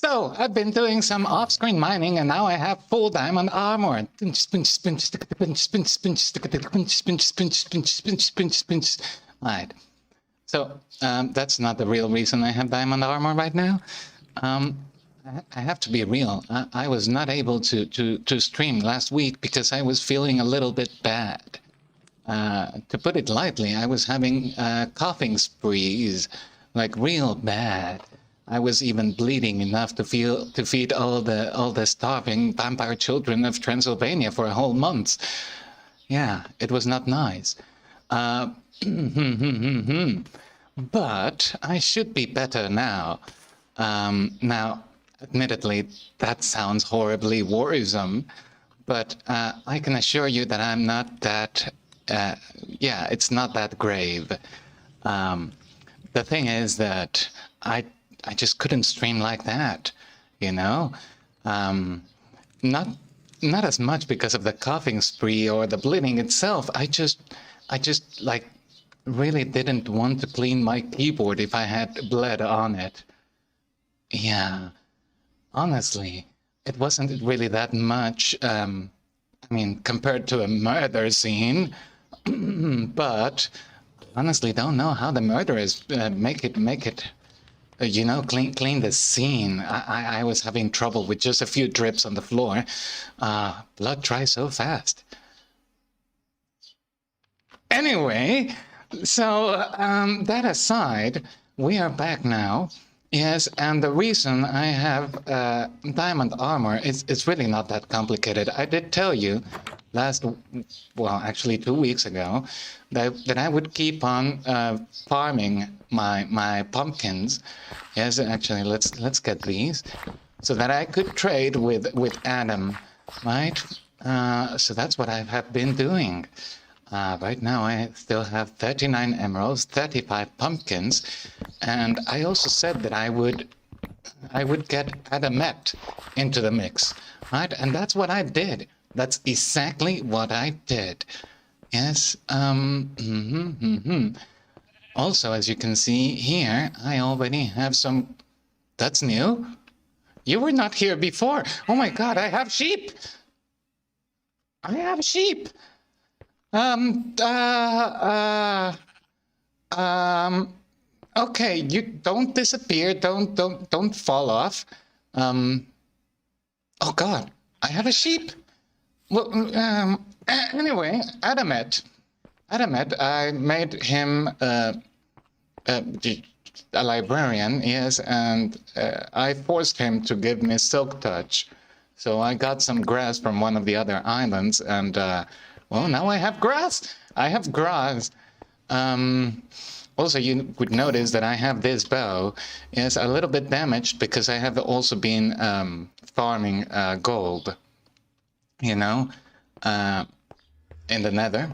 So, I've been doing some off-screen mining, and now I have full diamond armor. Right. So, that's not the real reason I have diamond armor right now. I have to be real. I was not able to stream last week because I was feeling a little bit bad. To put it lightly, I was having coughing sprees, like real bad. I was even bleeding enough to feed all the starving vampire children of Transylvania for a whole month. Yeah, it was not nice. But I should be better now. Now, admittedly, that sounds horribly worrisome, but I can assure you that I'm not that. Yeah, it's not that grave. The thing is that I just couldn't stream like that, you know? Not as much because of the coughing spree or the bleeding itself. I just like really didn't want to clean my keyboard if I had blood on it. Yeah, honestly, it wasn't really that much. I mean, compared to a murder scene, but honestly, don't know how the murderers make it. You know, clean the scene. I was having trouble with just a few drips on the floor. Blood dries so fast. Anyway, so that aside, we are back now. Yes, and the reason I have diamond armor is it's really not that complicated. I did tell you actually 2 weeks ago, that I would keep on farming my pumpkins. Yes, actually, let's get these, so that I could trade with Adam, right? So that's what I have been doing. Right now, I still have 39 emeralds, 35 pumpkins, and I also said that I would get Adamet into the mix, right? And that's what I did. That's exactly what I did. Yes. Also, as you can see here, I already have some. That's new. You were not here before. Oh my God! I have sheep. I have sheep. Okay, you don't disappear. Don't fall off. Oh God, I have a sheep. Well, anyway, Adamet, I made him a librarian, yes, and I forced him to give me silk touch. So I got some grass from one of the other islands, and well, now I have grass. I have grass. Also, you would notice that I have this bow. Yes, a little bit damaged because I have also been farming gold, you know, in the nether,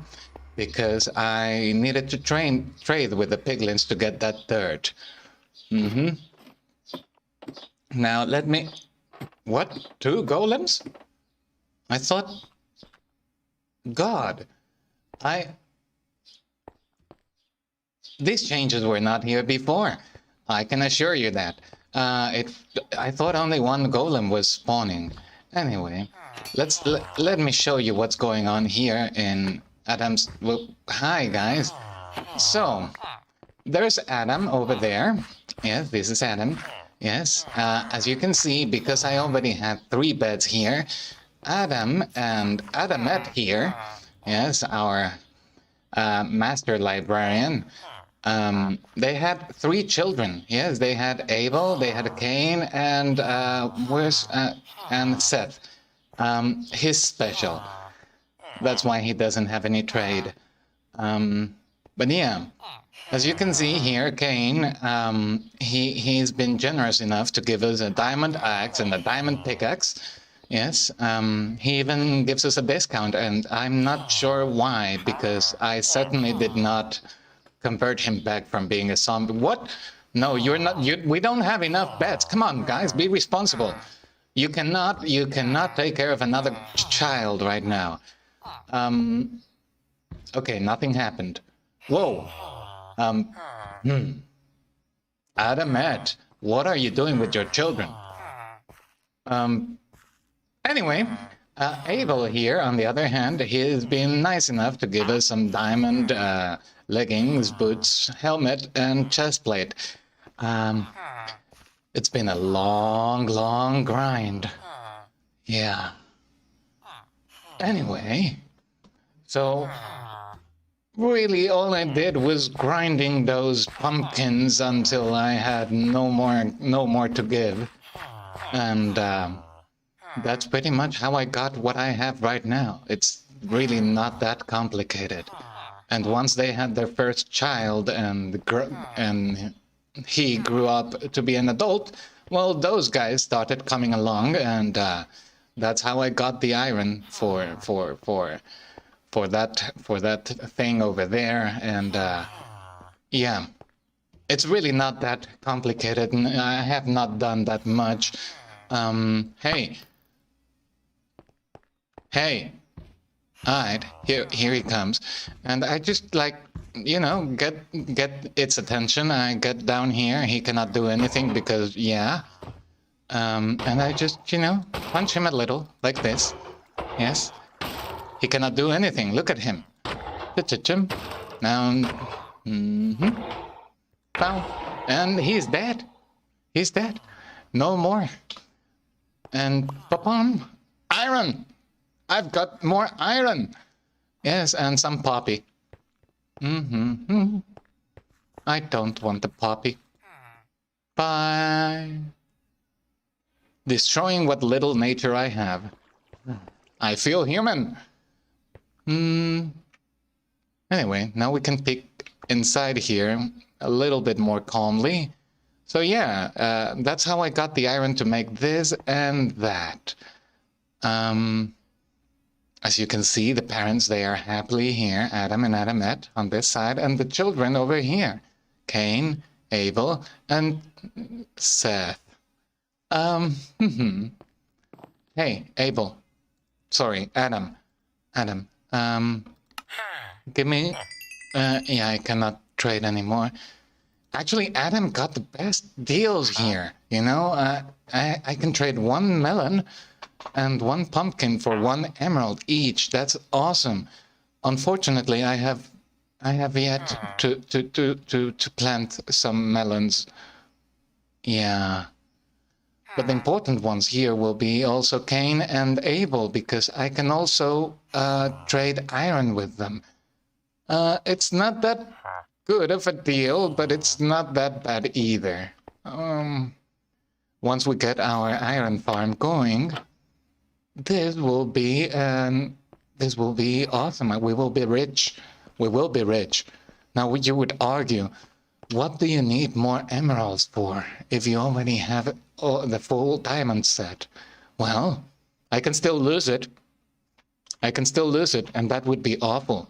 because I needed to trade with the piglins to get that dirt. Now, let me... What? 2 golems? I thought... God, these changes were not here before. I can assure you that. I thought only 1 golem was spawning. Anyway, let me show you what's going on here in Adam's... Well, hi, guys. So, there's Adam over there. Yes, this is Adam. Yes, as you can see, because I already had 3 beds here, Adam and Adamet here, yes, our master librarian, they had 3 children. Yes, they had Abel, they had Cain, and and Seth. He's special. That's why he doesn't have any trade. But yeah, as you can see here, Cain, he's been generous enough to give us a diamond axe and a diamond pickaxe. Yes, he even gives us a discount, and I'm not sure why, because I certainly did not convert him back from being a zombie. What? No, you're not. We don't have enough beds. Come on, guys, be responsible. You cannot take care of another child right now. Okay, nothing happened. Whoa. Adamet, what are you doing with your children? Um, anyway, Abel here, on the other hand, he has been nice enough to give us some diamond leggings, boots, helmet, and chest plate. It's been a long grind. Yeah. Anyway, so really all I did was grinding those pumpkins until I had no more to give. And that's pretty much how I got what I have right now. It's really not that complicated. And once they had their first child and he grew up to be an adult, well, those guys started coming along, and that's how I got the iron for that thing over there. And yeah, it's really not that complicated, and I have not done that much. Hey, all right, here he comes, and I just like, you know, get its attention. I get down here. He cannot do anything because, yeah. And I just, you know, punch him a little like this. Yes. He cannot do anything. Look at him. Him. Now, Bow. And he's dead. He's dead. No more. And papam, iron. I've got more iron. Yes, and some poppy. I don't want the poppy. Bye. Destroying what little nature I have. I feel human. Anyway, now we can peek inside here a little bit more calmly. So yeah, that's how I got the iron to make this and that. As you can see, the parents, they are happily here, Adam and Adamette on this side, and the children over here, Cain, Abel, and Seth. Hey, Abel. Sorry, Adam. Give me... yeah, I cannot trade anymore. Actually, Adam got the best deals here, you know? I can trade 1 melon and 1 pumpkin for 1 emerald each. That's awesome. Unfortunately, I have yet to plant some melons. Yeah. But the important ones here will be also Cain and Abel, because I can also trade iron with them. It's not that good of a deal, but it's not that bad either. Once we get our iron farm going, this will be awesome. We will be rich. We will be rich. Now, you would argue, what do you need more emeralds for if you already have the full diamond set? Well, I can still lose it. And that would be awful.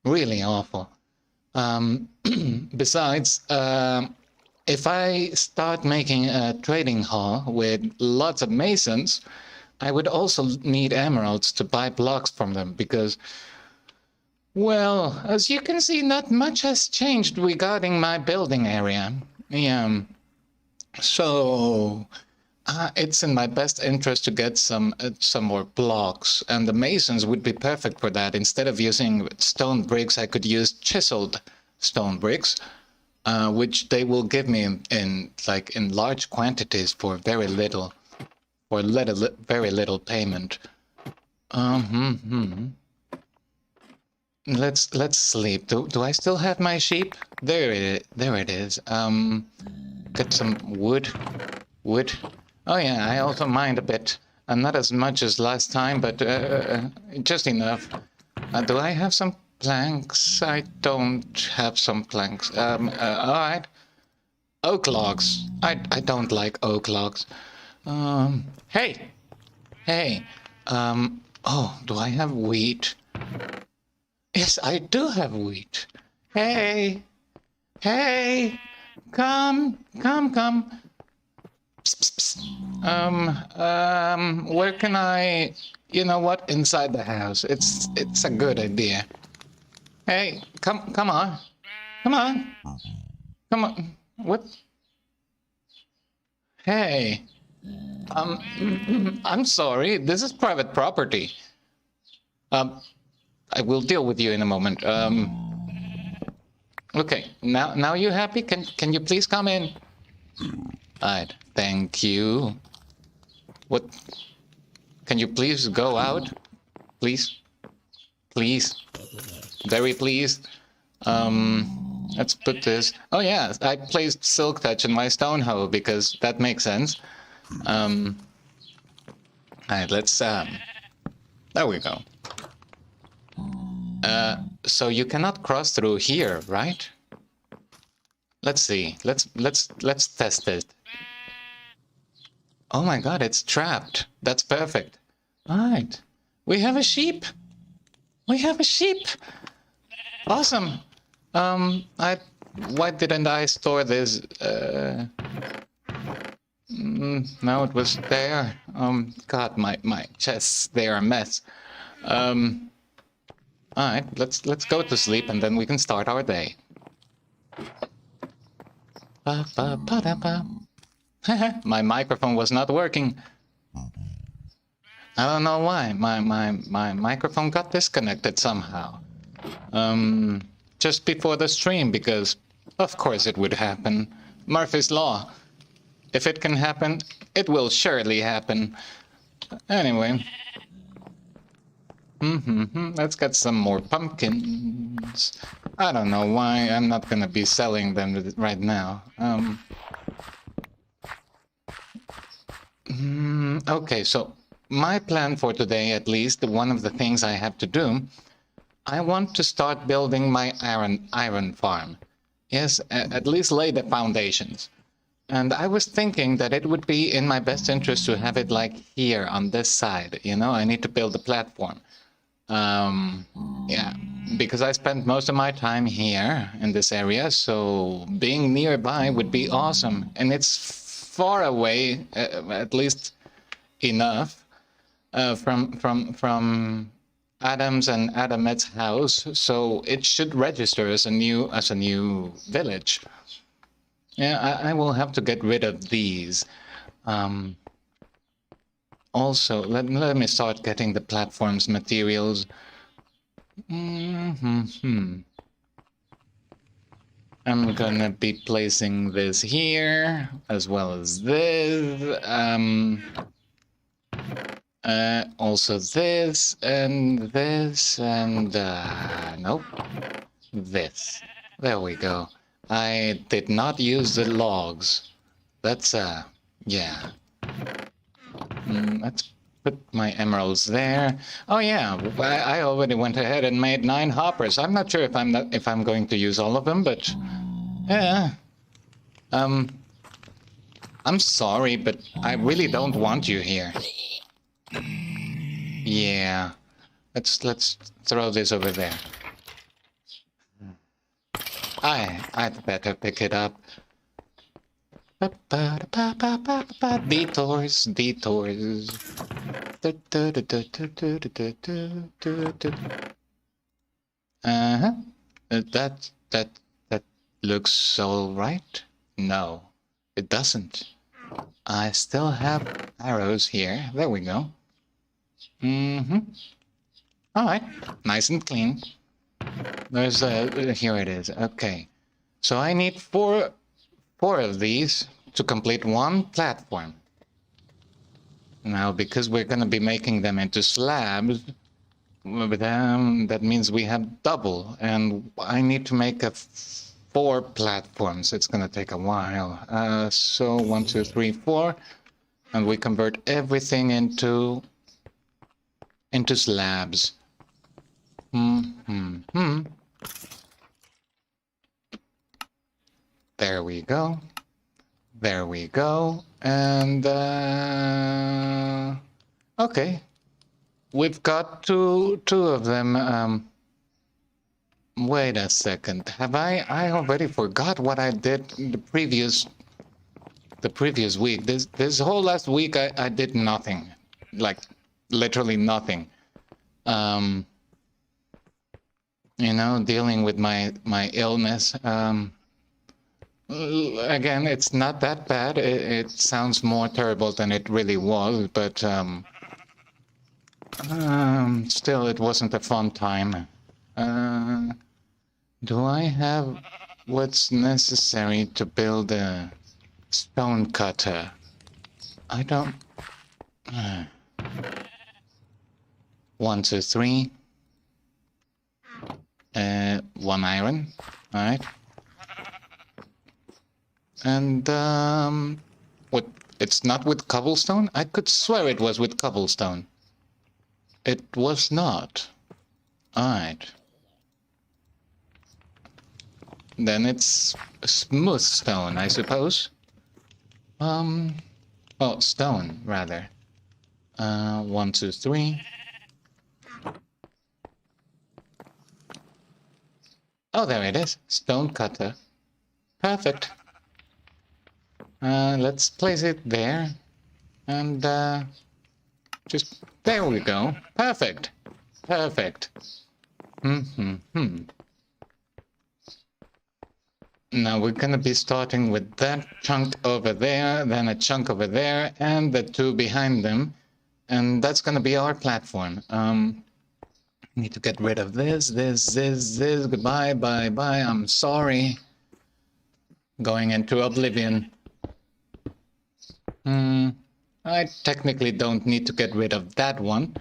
Really awful. Besides, if I start making a trading hall with lots of masons, I would also need emeralds to buy blocks from them, because, well, as you can see, not much has changed regarding my building area. So it's in my best interest to get some more blocks, and the masons would be perfect for that. Instead of using stone bricks, I could use chiseled stone bricks, which they will give me in large quantities for very little payment. Let's sleep. Do I still have my sheep? There it is. Get some wood. Oh yeah, I also mined a bit. Not as much as last time, but just enough. Do I have some planks? I don't have some planks. All right. Oak logs. I don't like oak logs. Hey. Oh, do I have wheat? Yes, I do have wheat. Hey, come. Psst. Where can I? You know what? Inside the house. It's a good idea. Hey, come on. What? Hey, I'm sorry. This is private property. I will deal with you in a moment. Okay. Now you happy? Can you please come in? Alright. Thank you. What? Can you please go out? Please? Please? Very please? Let's put this... Oh yeah, I placed Silk Touch in my stone hoe because that makes sense. Alright, let's... There we go. So you cannot cross through here, right? Let's see. Let's test it. Oh my god, it's trapped. That's perfect. Alright. We have a sheep. We have a sheep. Awesome. Why didn't I store this? No, it was there. God, my chests, they are a mess. Alright, let's go to sleep and then we can start our day. My microphone was not working. I don't know why. My microphone got disconnected somehow. Just before the stream, because of course it would happen. Murphy's Law. If it can happen, it will surely happen. Anyway. Let's get some more pumpkins. I don't know why. I'm not gonna be selling them right now. Okay, so my plan for today, at least, one of the things I have to do, I want to start building my iron farm. Yes, at least lay the foundations. And I was thinking that it would be in my best interest to have it like here on this side. You know, I need to build a platform. Yeah, because I spent most of my time here in this area, so being nearby would be awesome. And it's far away, at least enough, from Adam's and Adamette's house, so it should register as a new village. Yeah, I will have to get rid of these. Also, let me start getting the platform's materials. I'm gonna be placing this here, as well as this. Also this, and nope, this. There we go. I did not use the logs. That's, yeah. Let's put my emeralds there. Oh yeah, I already went ahead and made 9 hoppers. I'm not sure if I'm going to use all of them, but yeah. I'm sorry, but I really don't want you here. Yeah. Let's throw this over there. I'd better pick it up. Detours. That looks all right. No, it doesn't. I still have arrows here. There we go. All right, nice and clean. There's here it is. Okay, so I need four of these to complete one platform. Now, because we're going to be making them into slabs, that means we have double, and I need to make 4 platforms. It's going to take a while. So 1, 2, 3, 4, and we convert everything into slabs. There we go. There we go. And okay, we've got two of them. Wait a second. Have I already forgot what I did the previous week. This whole last week I did nothing. Like literally nothing. You know, dealing with my illness. Again, it's not that bad. It sounds more terrible than it really was, but still, it wasn't a fun time. Do I have what's necessary to build a stone cutter? I don't. 1, 2, 3. 1 iron. All right. And what? It's not with cobblestone? I could swear it was with cobblestone. It was not. All right. Then it's smooth stone, I suppose. Oh, stone rather. 1, 2, 3. Oh, there it is. Stone cutter. Perfect. Let's place it there. And just there we go. Perfect. Perfect. Now we're gonna be starting with that chunk over there, then a chunk over there, and the two behind them. And that's gonna be our platform. Need to get rid of this. Goodbye, bye, bye. I'm sorry. Going into oblivion. I technically don't need to get rid of that one.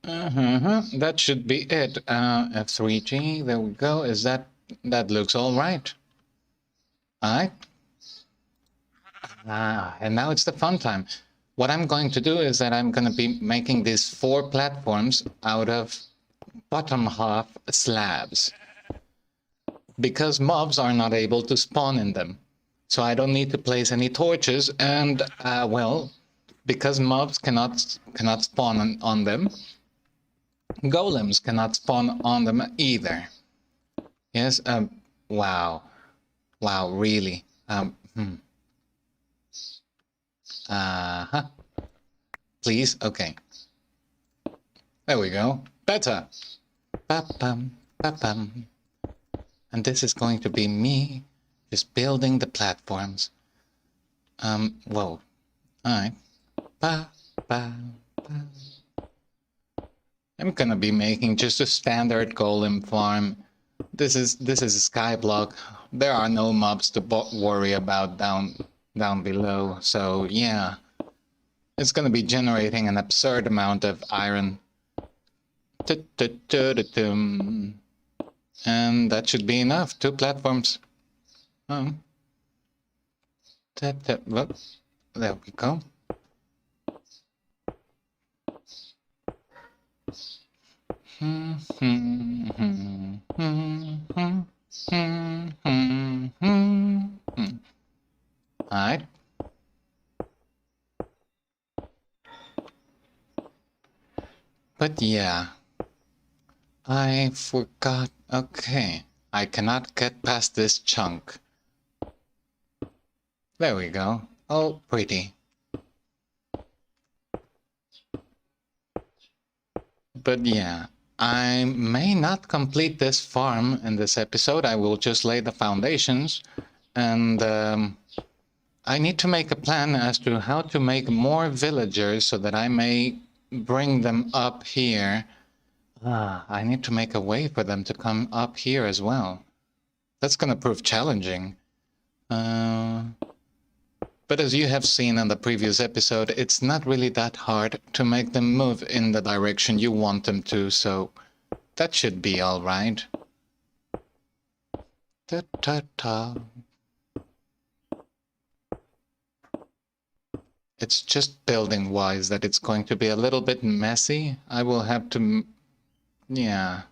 That should be it. F3G, there we go. Is that looks all right. All right. And now it's the fun time. What I'm going to do is that I'm going to be making these 4 platforms out of bottom half slabs. Because mobs are not able to spawn in them. So I don't need to place any torches, and well, because mobs cannot spawn on them, golems cannot spawn on them either. Yes, wow, really. Please, okay. There we go. Better. Ba-bum, ba-bum. And this is going to be me just building the platforms. Whoa. Alright. Ba, ba, ba. I'm gonna be making just a standard golem farm. This is Skyblock. There are no mobs to worry about down below. So yeah, it's gonna be generating an absurd amount of iron. And that should be enough. 2 platforms. Well, there we go. Alright. But yeah, I forgot. Okay, I cannot get past this chunk. There we go. Oh, pretty. But yeah, I may not complete this farm in this episode. I will just lay the foundations, and I need to make a plan as to how to make more villagers so that I may bring them up here. I need to make a way for them to come up here as well. That's going to prove challenging. But as you have seen in the previous episode, it's not really that hard to make them move in the direction you want them to, so that should be all right. Ta-ta-ta. It's just building-wise that it's going to be a little bit messy. I will have to... yeah.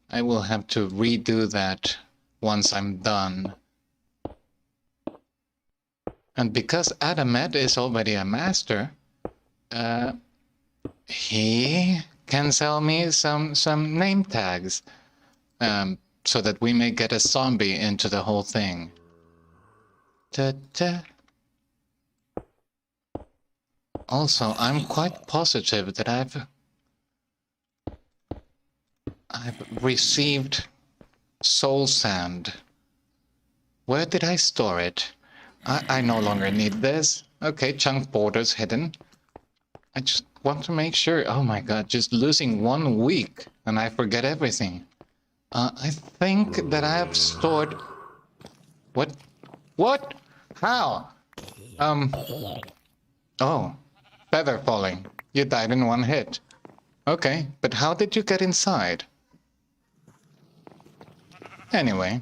I will have to redo that once I'm done. And because Adamet is already a master, he can sell me some name tags, so that we may get a zombie into the whole thing. Ta-ta. Also, I'm quite positive that I've received soul sand Where did I store it? I no longer need this. Okay, chunk borders hidden. I just want to make sure. Oh my god, just losing 1 week and I forget everything. I think that I have stored... What? What? How? Oh. Feather falling. You died in 1 hit. Okay, but how did you get inside? Anyway,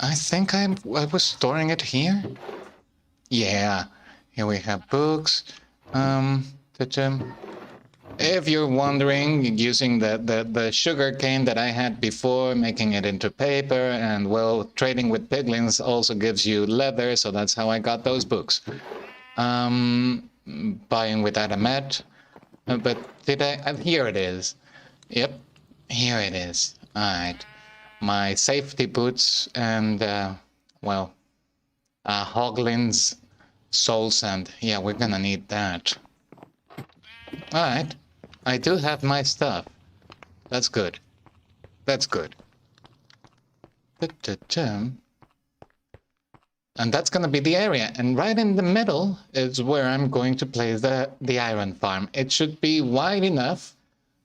I think I was storing it here. Yeah, here we have books. If you're wondering, using the sugar cane that I had before, making it into paper, and well, trading with piglins also gives you leather, so that's how I got those books. Buying without a mat. But did I? Here it is. Yep, here it is. Alright. My safety boots and, well, Hoglin's soul sand. Yeah, we're gonna need that. Alright. I do have my stuff. That's good. That's good. And that's gonna be the area. And right in the middle is where I'm going to place the iron farm. It should be wide enough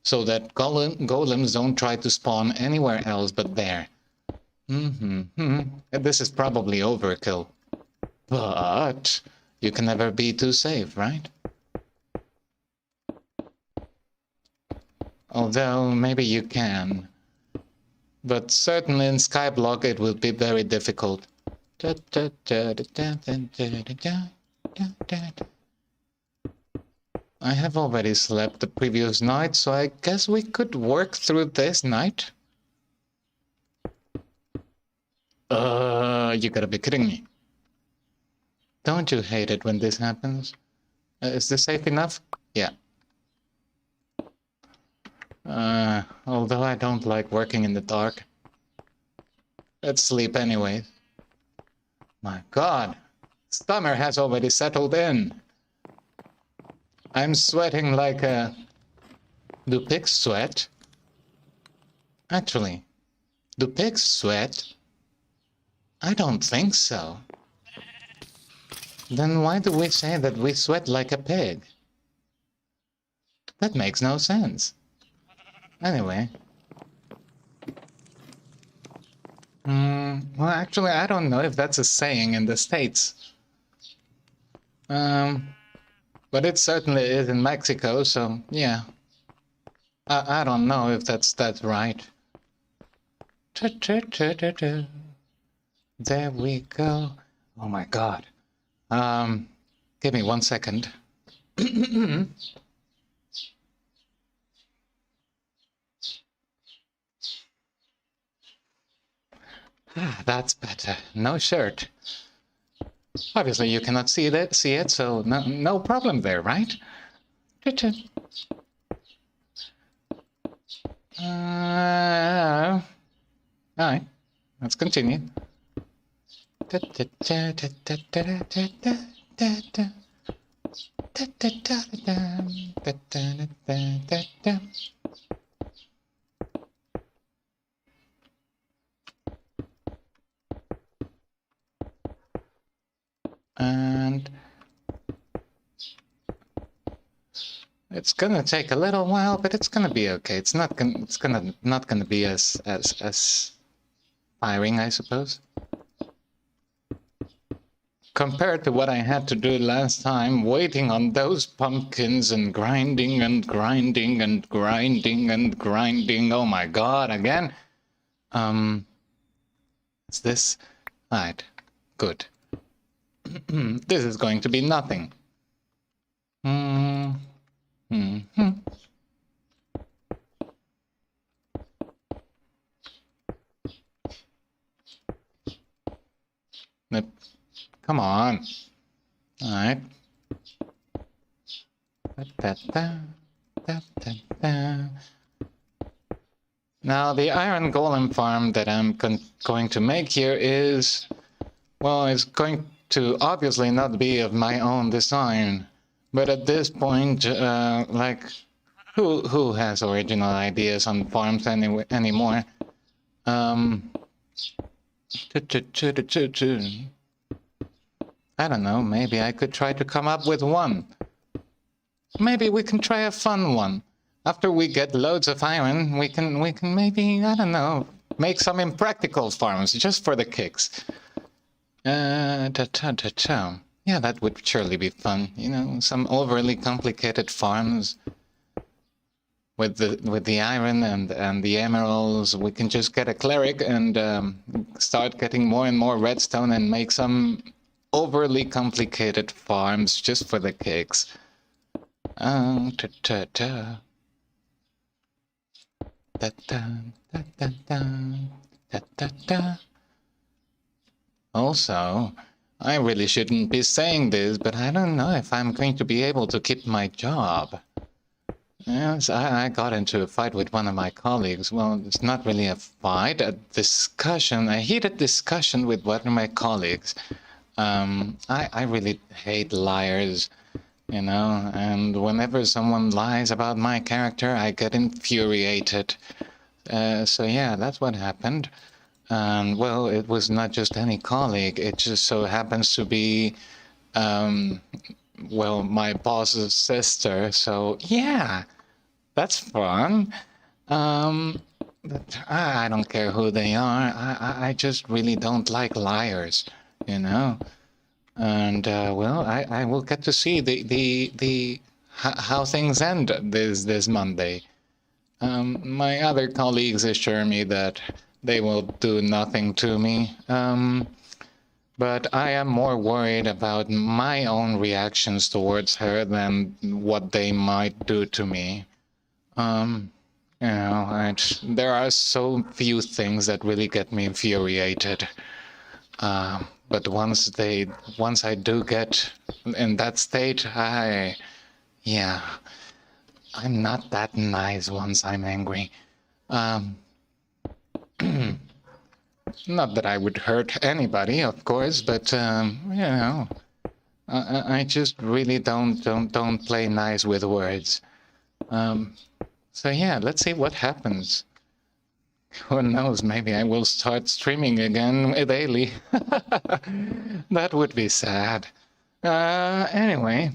so that golems don't try to spawn anywhere else but there. This is probably overkill. But you can never be too safe, right? Although, maybe you can. But certainly in Skyblock it will be very difficult. I have already slept the previous night, so I guess we could work through this night. You gotta be kidding me. Don't you hate it when this happens? Is this safe enough? Yeah. Although I don't like working in the dark. Let's sleep anyway. My god, summer has already settled in. I'm sweating like a... Do pigs sweat? Actually, do pigs sweat? I don't think so. Then why do we say that we sweat like a pig? That makes no sense. Anyway. Well, actually, I don't know if that's a saying in the States. But it certainly is in Mexico, so yeah. I don't know if that's right. There we go. Oh my god. Give me 1 second. That's better. No shirt. Obviously, you cannot see it, so no problem there, right? Alright, let's continue. And it's gonna take a little while, but it's gonna be okay. It's not gonna be as tiring, I suppose. Compared to what I had to do last time, waiting on those pumpkins and grinding and grinding and grinding and grinding. Oh my god, again. Is this? Alright, good. This is going to be nothing. Come on. All right. Now, the iron golem farm that I'm going to make here is, well, it's going to obviously not be of my own design. But at this point, like, who has original ideas on farms anymore? I don't know, maybe I could try to come up with one. Maybe we can try a fun one. After we get loads of iron, we can maybe, I don't know, make some impractical farms just for the kicks. Yeah, that would surely be fun. You know, some overly complicated farms with the iron and the emeralds. We can just get a cleric and start getting more and more redstone and make some overly complicated farms just for the kicks. Also, I really shouldn't be saying this, but I don't know if I'm going to be able to keep my job. Yes, I got into a fight with one of my colleagues. Well, it's not really a fight, a heated discussion with one of my colleagues. I really hate liars, you know, and whenever someone lies about my character, I get infuriated. So yeah, that's what happened. Well, it was not just any colleague. It just so happens to be, well, my boss's sister. So yeah, that's fun. But I don't care who they are. I just really don't like liars, you know. And well, I will get to see how things end this Monday. My other colleagues assure me that they will do nothing to me. But I am more worried about my own reactions towards her than what they might do to me. You know, there are so few things that really get me infuriated. But once I do get in that state, yeah, I'm not that nice once I'm angry. Not that I would hurt anybody, of course, but you know, I just really don't play nice with words. So yeah, let's see what happens. Who knows? Maybe I will start streaming again daily. That would be sad. Anyway,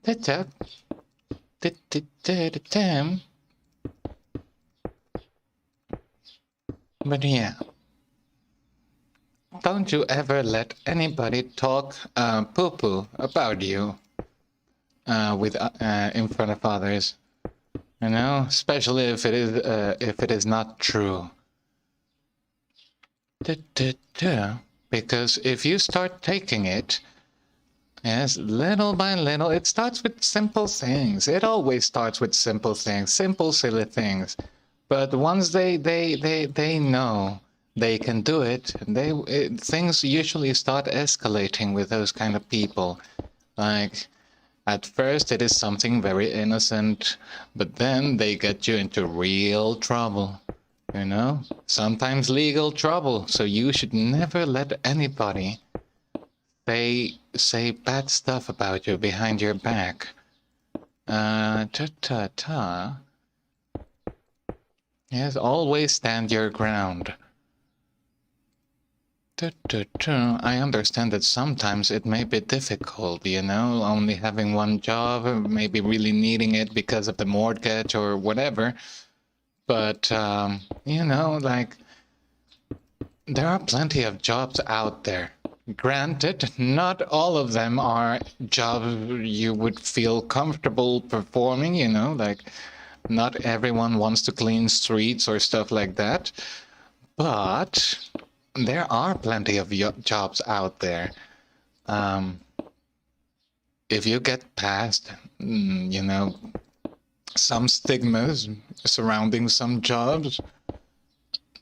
but yeah, don't you ever let anybody talk poo-poo about you in front of others. You know, especially if it is not true. Because if you start taking it, yes, little by little, it starts with simple things. It always starts with simple things, simple, silly things. But once they know they can do it, things usually start escalating with those kind of people. Like, at first it is something very innocent, but then they get you into real trouble, you know? Sometimes legal trouble, so you should never let anybody say bad stuff about you behind your back. Yes, always stand your ground. I understand that sometimes it may be difficult, you know, only having one job, or maybe really needing it because of the mortgage or whatever. But, you know, like, there are plenty of jobs out there. Granted, not all of them are jobs you would feel comfortable performing, you know, like, not everyone wants to clean streets or stuff like that. But there are plenty of jobs out there. If you get past, you know, some stigmas surrounding some jobs,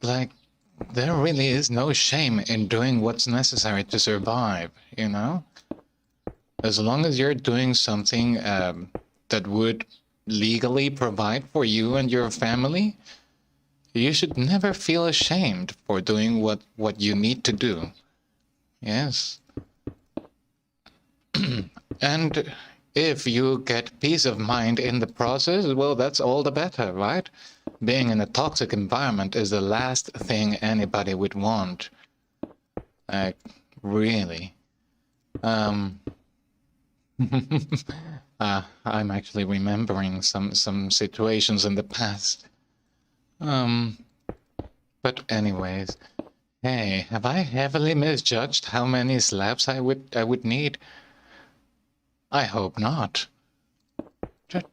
like, there really is no shame in doing what's necessary to survive, you know? As long as you're doing something that would legally provide for you and your family, you should never feel ashamed for doing what you need to do. Yes. And if you get peace of mind in the process, well, that's all the better, right? Being in a toxic environment is the last thing anybody would want. Like, really. I'm actually remembering some situations in the past. But anyways, hey, have I heavily misjudged how many slaps I would need? I hope not. But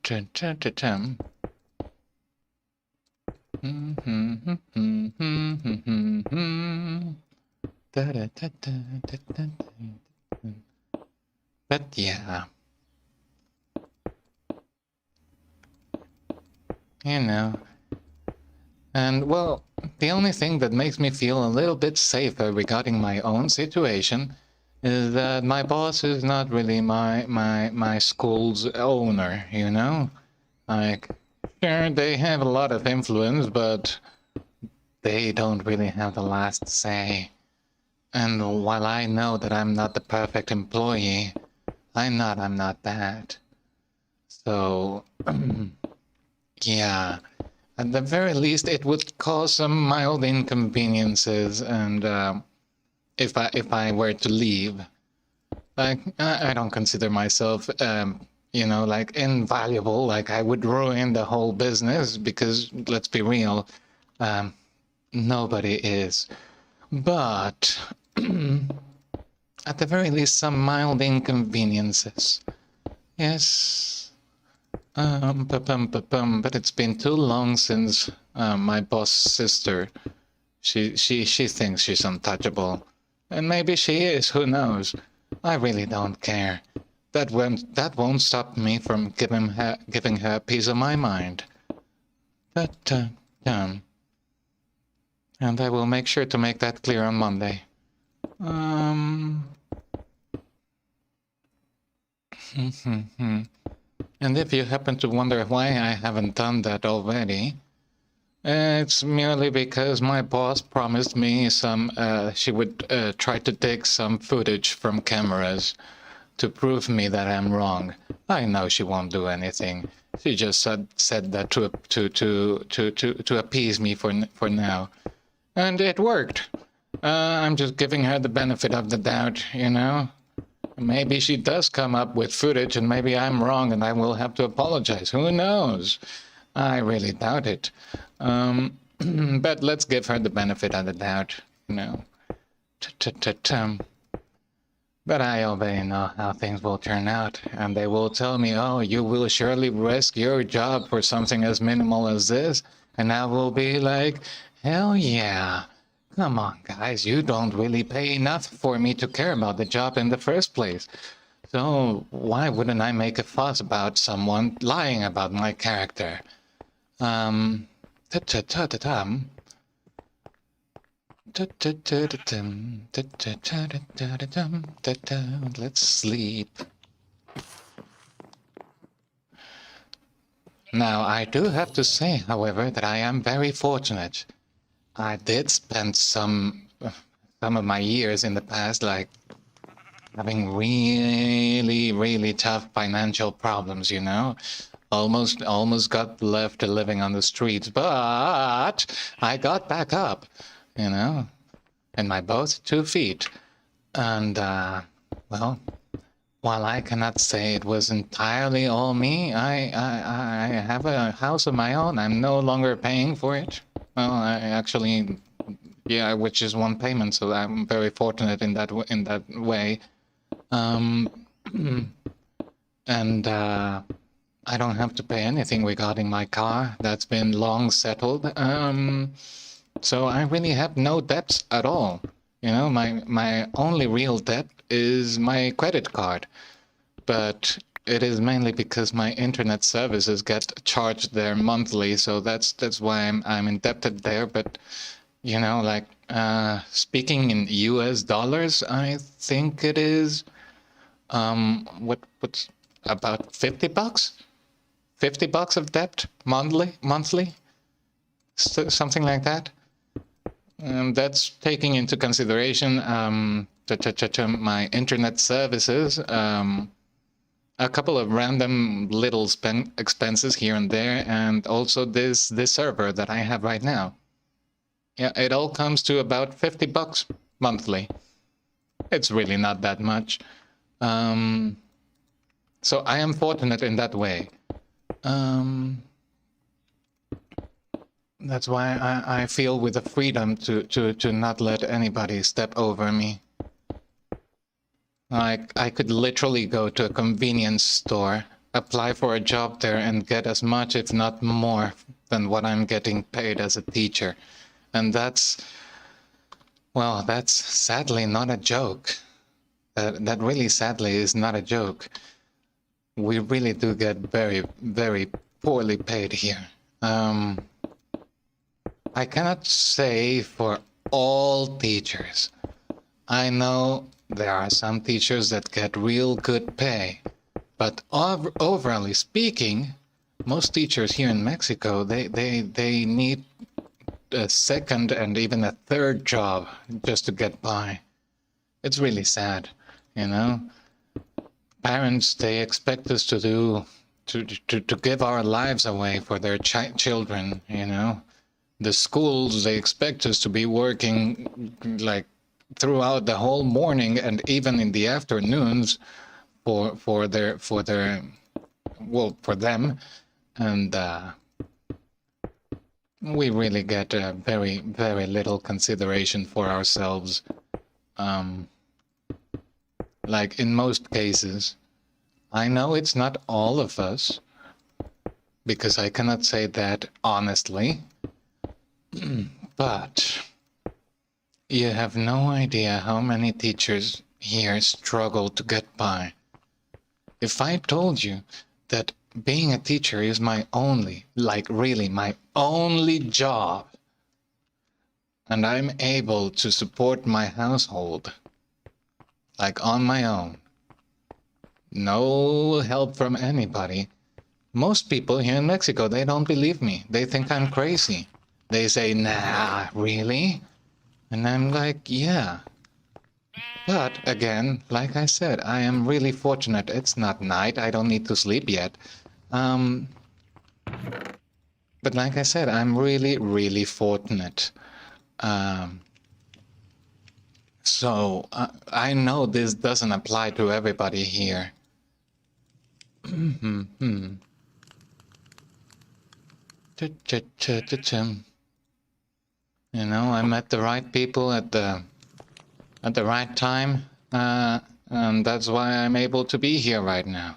yeah, you know, and well, the only thing that makes me feel a little bit safer regarding my own situation is that my boss is not really my school's owner, you know? Like, sure, they have a lot of influence, but they don't really have the last say. And while I know that I'm not the perfect employee, I'm not that. So, yeah, at the very least, it would cause some mild inconveniences, and if I were to leave, like I don't consider myself, you know, like invaluable. Like I would ruin the whole business because let's be real, nobody is. But at the very least, some mild inconveniences. Yes. But it's been too long since my boss' sister. She thinks she's untouchable, and maybe she is. Who knows? I really don't care. That won't stop me from giving her a piece of my mind. But and I will make sure to make that clear on Monday. And if you happen to wonder why I haven't done that already, it's merely because my boss promised me she would try to take some footage from cameras to prove me that I'm wrong. I know she won't do anything. She just said that to appease me for now. And it worked. I'm just giving her the benefit of the doubt, you know? Maybe she does come up with footage and maybe I'm wrong and I will have to apologize. Who knows? I really doubt it. But let's give her the benefit of the doubt, you know. But I already know how things will turn out, and they will tell me, oh, you will surely risk your job for something as minimal as this, and I will be like, hell yeah. Come on, guys, you don't really pay enough for me to care about the job in the first place. So why wouldn't I make a fuss about someone lying about my character? Let's sleep. Now, I do have to say, however, that I am very fortunate. I did spend some of my years in the past, like, having really tough financial problems, you know? Almost got left living on the streets, but I got back up, you know, and my both 2 feet. And, well, while I cannot say it was entirely all me, I have a house of my own. I'm no longer paying for it. Well, I actually, yeah, which is one payment, so I'm very fortunate in that way. And I don't have to pay anything regarding my car. That's been long settled. So I really have no debts at all. You know, my only real debt is my credit card. But it is mainly because my internet services get charged there monthly, so that's why I'm indebted there. But you know, like speaking in US dollars, I think it is what's about $50? $50 of debt monthly, something like that. That's taking into consideration my internet services, a couple of random little expenses here and there, and also this server that I have right now. Yeah, it all comes to about $50 monthly. It's really not that much. So I am fortunate in that way. That's why I feel with the freedom to not let anybody step over me. Like, I could literally go to a convenience store, apply for a job there, and get as much, if not more, than what I'm getting paid as a teacher. And that's, well, that's sadly not a joke. That really sadly is not a joke. We really do get very, very poorly paid here. I cannot say for all teachers. I know there are some teachers that get real good pay, but overall speaking, most teachers here in Mexico, they need a second and even a third job just to get by. It's really sad, you know. Parents, they expect us to give our lives away for their children, you know. The schools, they expect us to be working like throughout the whole morning and even in the afternoons for them, and we really get very, very little consideration for ourselves. Like in most cases, I know it's not all of us, because I cannot say that honestly, but you have no idea how many teachers here struggle to get by. If I told you that being a teacher is my only, like really my only job, and I'm able to support my household, like on my own, no help from anybody, most people here in Mexico, they don't believe me. They think I'm crazy. They say, nah, really? And I'm like, yeah. But again, like I said, I am really fortunate. It's not night. I don't need to sleep yet. But like I said, I'm really, really fortunate. So I know this doesn't apply to everybody here. You know, I met the right people at the right time, and that's why I'm able to be here right now.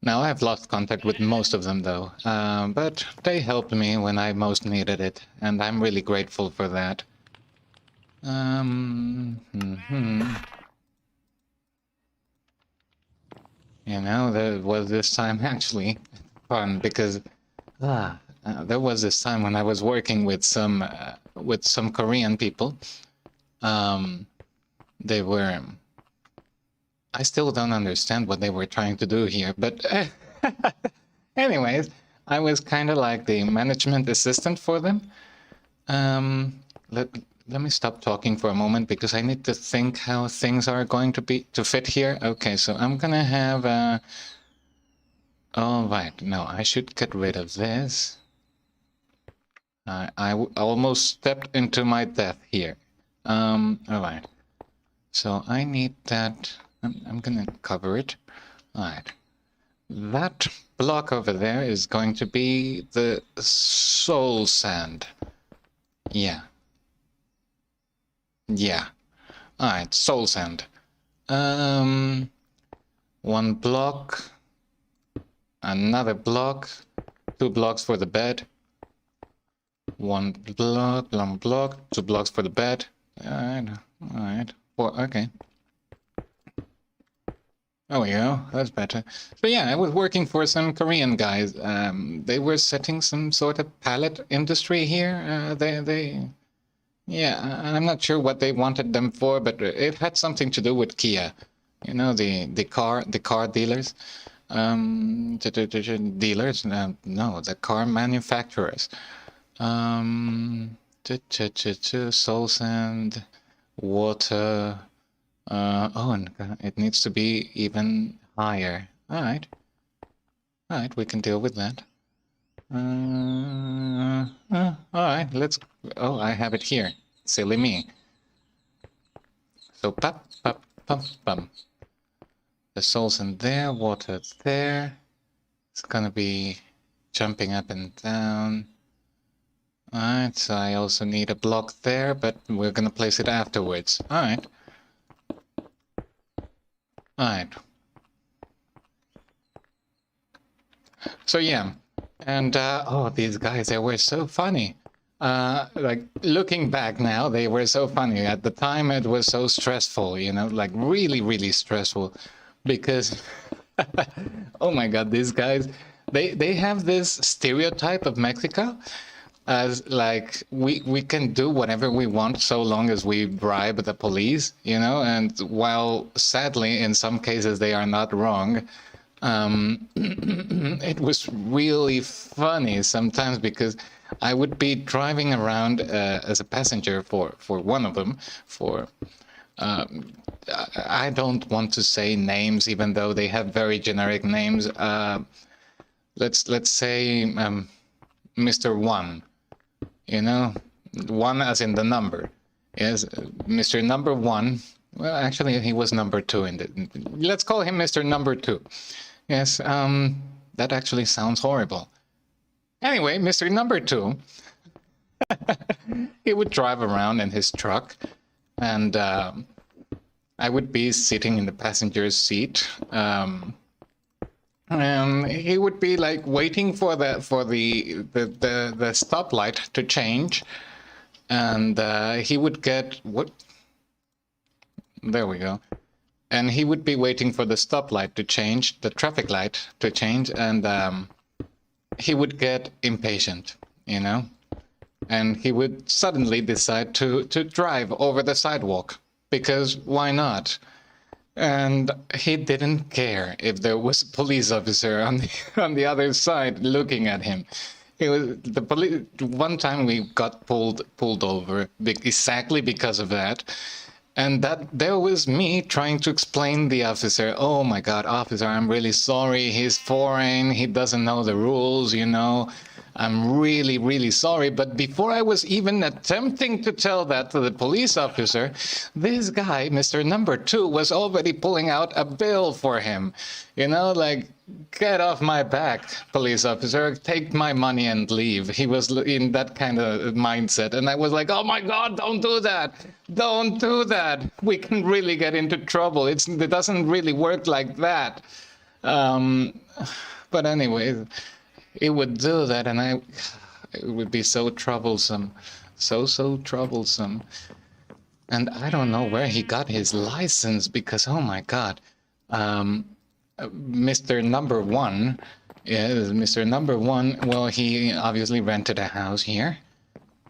Now I've lost contact with most of them though, but they helped me when I most needed it, and I'm really grateful for that. You know, there was this time actually fun because there was this time when I was working with some Korean people. They were. I still don't understand what they were trying to do here, but anyways, I was kind of like the management assistant for them. Let me stop talking for a moment because I need to think how things are going to fit here. Okay, so I'm gonna have all right, no, I should get rid of this. I almost stepped into my death here. All right, so I need that. I'm gonna cover it. All right, that block over there is going to be the soul sand. Yeah. Yeah. All right, soul sand. One block, another block, 2 blocks for the bed. One block, 2 blocks for the bed. All right. 4, okay. Oh, yeah, that's better. So yeah, I was working for some Korean guys. They were setting some sort of pallet industry here. Yeah, I'm not sure what they wanted them for, but it had something to do with Kia. You know, the car dealers. Dealers? No, the car manufacturers. Soul sand, water. Oh, and it needs to be even higher. All right, we can deal with that. All right, let's Oh, I have it here. Silly me. So, pop, pop, pop, pop. The soul's in there, water there. It's gonna be jumping up and down. Alright, so I also need a block there, but we're gonna place it afterwards. Alright. Alright. So yeah, and oh, these guys, they were so funny. Like, looking back now, they were so funny. At the time, it was so stressful, you know, like really, really stressful, because oh my God, these guys, they have this stereotype of Mexico as like we can do whatever we want so long as we bribe the police, you know, and while sadly in some cases they are not wrong. It was really funny sometimes because I would be driving around as a passenger for one of them. For I don't want to say names, even though they have very generic names. Let's say Mr. One. You know, one as in the number. Yes, Mr. Number One. Well, actually, he was number two in the. Let's call him Mr. Number Two. Yes, that actually sounds horrible. Anyway, Mr. Number Two, he would drive around in his truck, and I would be sitting in the passenger's seat. He would be like waiting for the stoplight to change, and he would get what? There we go. And he would be waiting for the stoplight to change, the traffic light to change, and he would get impatient, you know, and he would suddenly decide to drive over the sidewalk, because why not? And he didn't care if there was a police officer on the other side looking at him. It was the police. One time we got pulled over exactly because of that. And that there was me trying to explain the officer, oh my God, officer, I'm really sorry. He's foreign. He doesn't know the rules, you know. I'm really, really sorry. But before I was even attempting to tell that to the police officer, this guy, Mr. Number Two, was already pulling out a bill for him. You know, like, get off my back, police officer, take my money and leave. He was in that kind of mindset. And I was like, oh my God, don't do that. Don't do that. We can really get into trouble. It doesn't really work like that. But anyway, it would do that, and it would be so troublesome. So troublesome. And I don't know where he got his license, because, oh my God. Mr. Number One, is Mr. Number One. Well, he obviously rented a house here,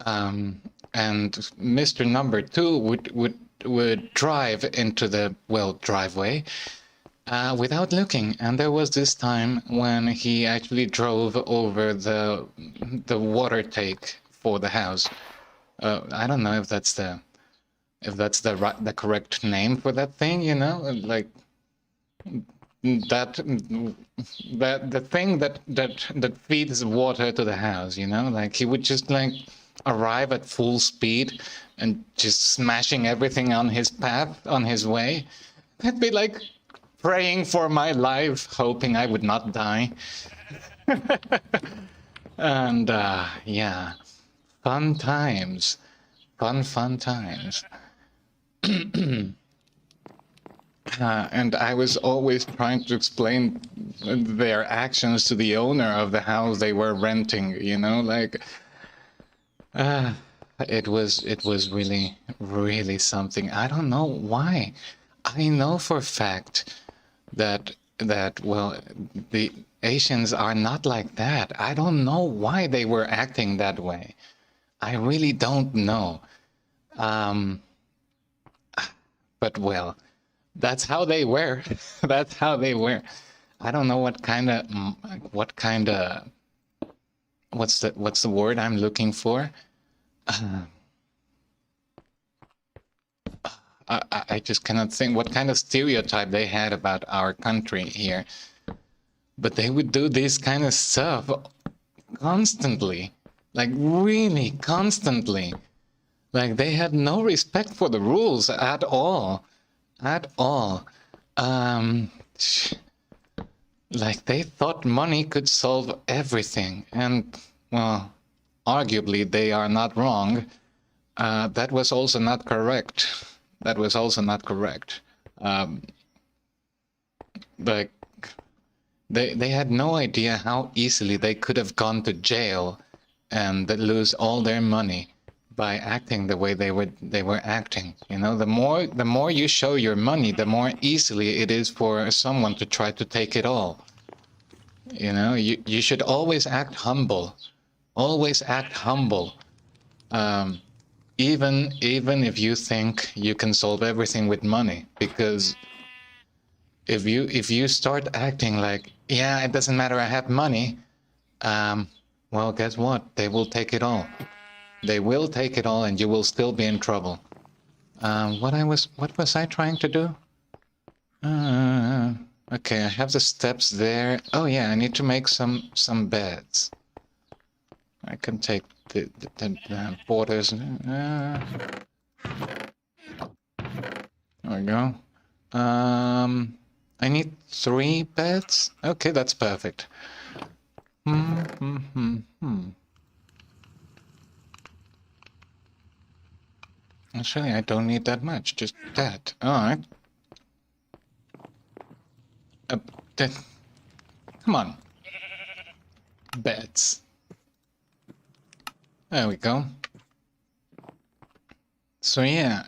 and Mr. Number Two would drive into the driveway without looking. And there was this time when he actually drove over the water take for the house. I don't know if that's the correct name for that thing. You know, like. That the thing that feeds water to the house, you know, like he would just like arrive at full speed and just smashing everything on his path, on his way. I'd be like praying for my life, hoping I would not die. And yeah, fun times, fun times. And I was always trying to explain their actions to the owner of the house they were renting, you know, like, it was really, really something. I don't know why. I know for a fact that well, the Asians are not like that. I don't know why they were acting that way. I really don't know. But well, that's how they were. That's how they were. I don't know what kind of what's the word I'm looking for? I just cannot think what kind of stereotype they had about our country here. But they would do this kind of stuff constantly. Like really constantly. Like they had no respect for the rules at all. At all. Um, like they thought money could solve everything. And, well, arguably they are not wrong. That was also not correct. That was also not correct. Like they had no idea how easily they could have gone to jail and lose all their money by acting the way they were acting. You know, the more you show your money, the more easily it is for someone to try to take it all. You know, you should always act humble. Always act humble. Even if you think you can solve everything with money, because if you start acting like, yeah, it doesn't matter, I have money, well, guess what? They will take it all. They will take it all, and you will still be in trouble. What was I trying to do? Okay, I have the steps there. Oh yeah, I need to make some beds. I can take the borders. There we go. I need 3 beds. Okay, that's perfect. Actually, I don't need that much. Just that. All right. Come on. Beds. There we go. So yeah,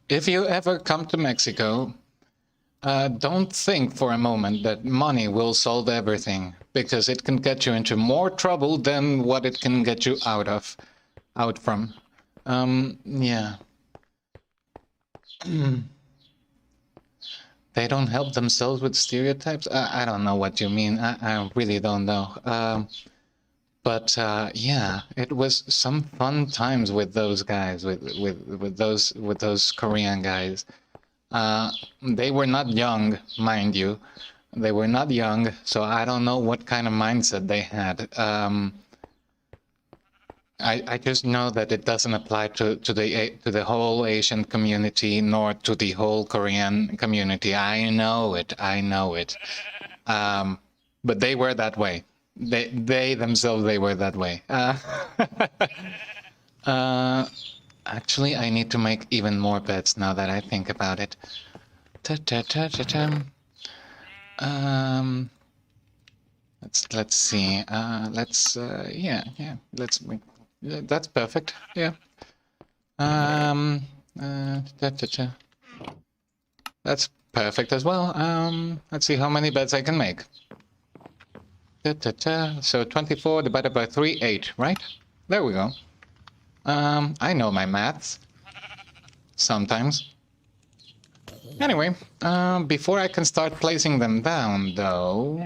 if you ever come to Mexico, don't think for a moment that money will solve everything, because it can get you into more trouble than what it can get you out from. Yeah. They don't help themselves with stereotypes? I don't know what you mean. I really don't know. But yeah, it was some fun times with those guys, with those Korean guys. They were not young, mind you. They were not young, so I don't know what kind of mindset they had. I just know that it doesn't apply to the whole Asian community, nor to the whole Korean community. I know it. But they were that way. They themselves, they were that way. Actually, I need to make even more beds now that I think about it. Let's see. Yeah. Let's make. That's perfect. Yeah. That's perfect as well. Let's see how many beds I can make. So 24 divided by 3, 8, right? There we go. I know my maths. Sometimes. Anyway, before I can start placing them down, though...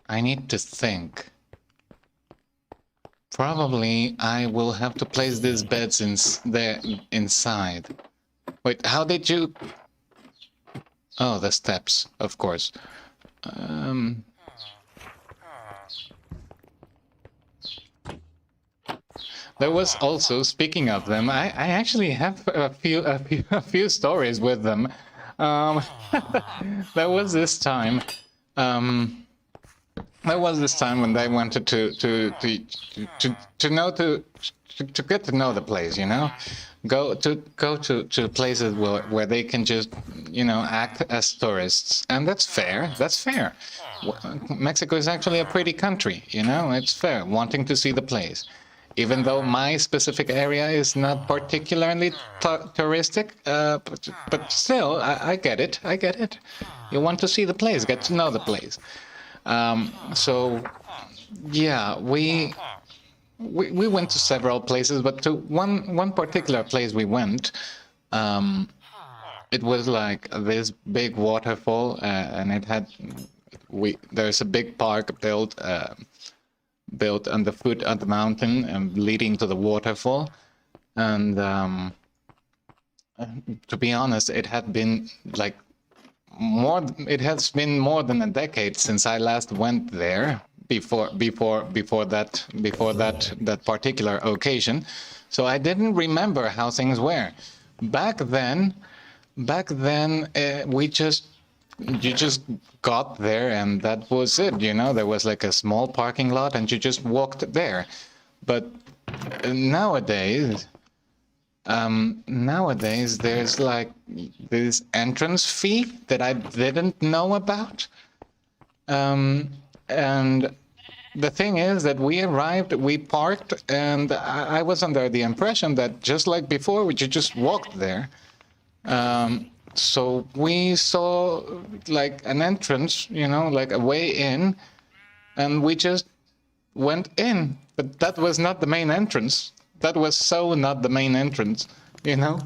I need to think. Probably I will have to place these beds inside. Wait, how did you... Oh, the steps, of course. There was also, speaking of them, I actually have a few stories with them. There was this time. There was this time when they wanted to get to know the place, you know, go to places where they can just, you know, act as tourists, and that's fair. That's fair. Mexico is actually a pretty country, you know. It's fair wanting to see the place, even though my specific area is not particularly touristic. But still, I get it. I get it. You want to see the place, get to know the place. So yeah, we went to several places, but to one particular place we went, it was like this big waterfall, and it had there's a big park built on the foot of the mountain and leading to the waterfall, and To be honest, it had been like it has been more than a decade since I last went there before that particular occasion. So I didn't remember how things were. Back then, you just got there and that was it, you know. There was like a small parking lot and you just walked there. But nowadays there's like this entrance fee that I didn't know about. And the thing is that we arrived, we parked, and I was under the impression that just like before, we just walked there. So we saw like an entrance, you know, like a way in, and we just went in. But that was not the main entrance. That was so not the main entrance, you know?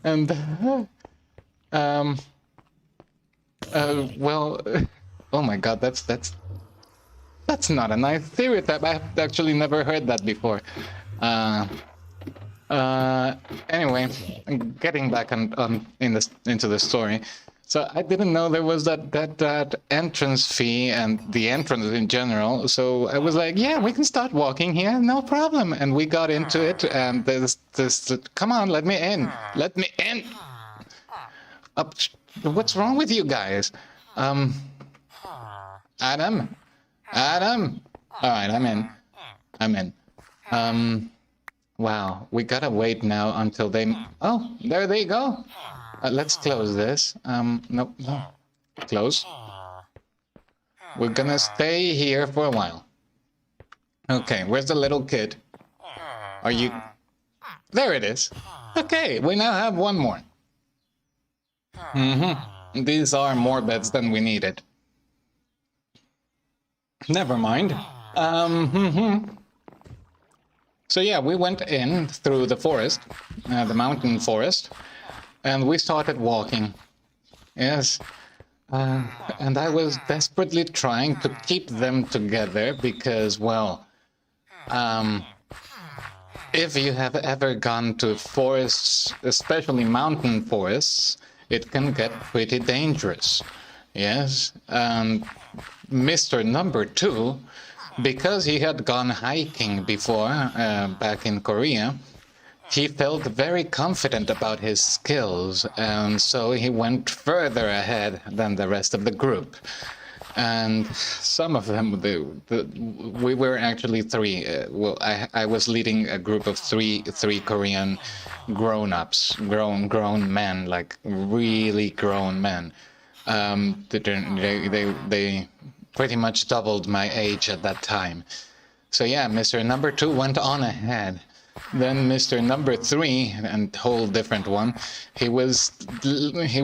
And, well, oh my God, that's not a nice stereotype. I've actually never heard that before. Anyway, getting back into the story. So I didn't know there was that entrance fee and the entrance in general. So I was like, yeah, we can start walking here, no problem. And we got into it, and there's this, come on, let me in. Let me in. What's wrong with you guys? Adam? All right, I'm in. Wow, we gotta wait now until they... Oh, there they go. Let's close this. No. Close. We're gonna stay here for a while. Okay, where's the little kid? Are you... There it is. Okay, we now have one more. These are more beds than we needed. Never mind. So yeah, we went in through the forest, the mountain forest, and we started walking. Yes. And I was desperately trying to keep them together because, well, if you have ever gone to forests, especially mountain forests, it can get pretty dangerous. Yes. And Mr. Number 2, because he had gone hiking before, back in Korea, he felt very confident about his skills, and so he went further ahead than the rest of the group. And some of them, we were actually three. Well, I was leading a group of three Korean grown-ups, grown men, like really grown men. They pretty much doubled my age at that time. So yeah, Mr. Number 2 went on ahead. Then Mr. Number 3, and whole different one, he was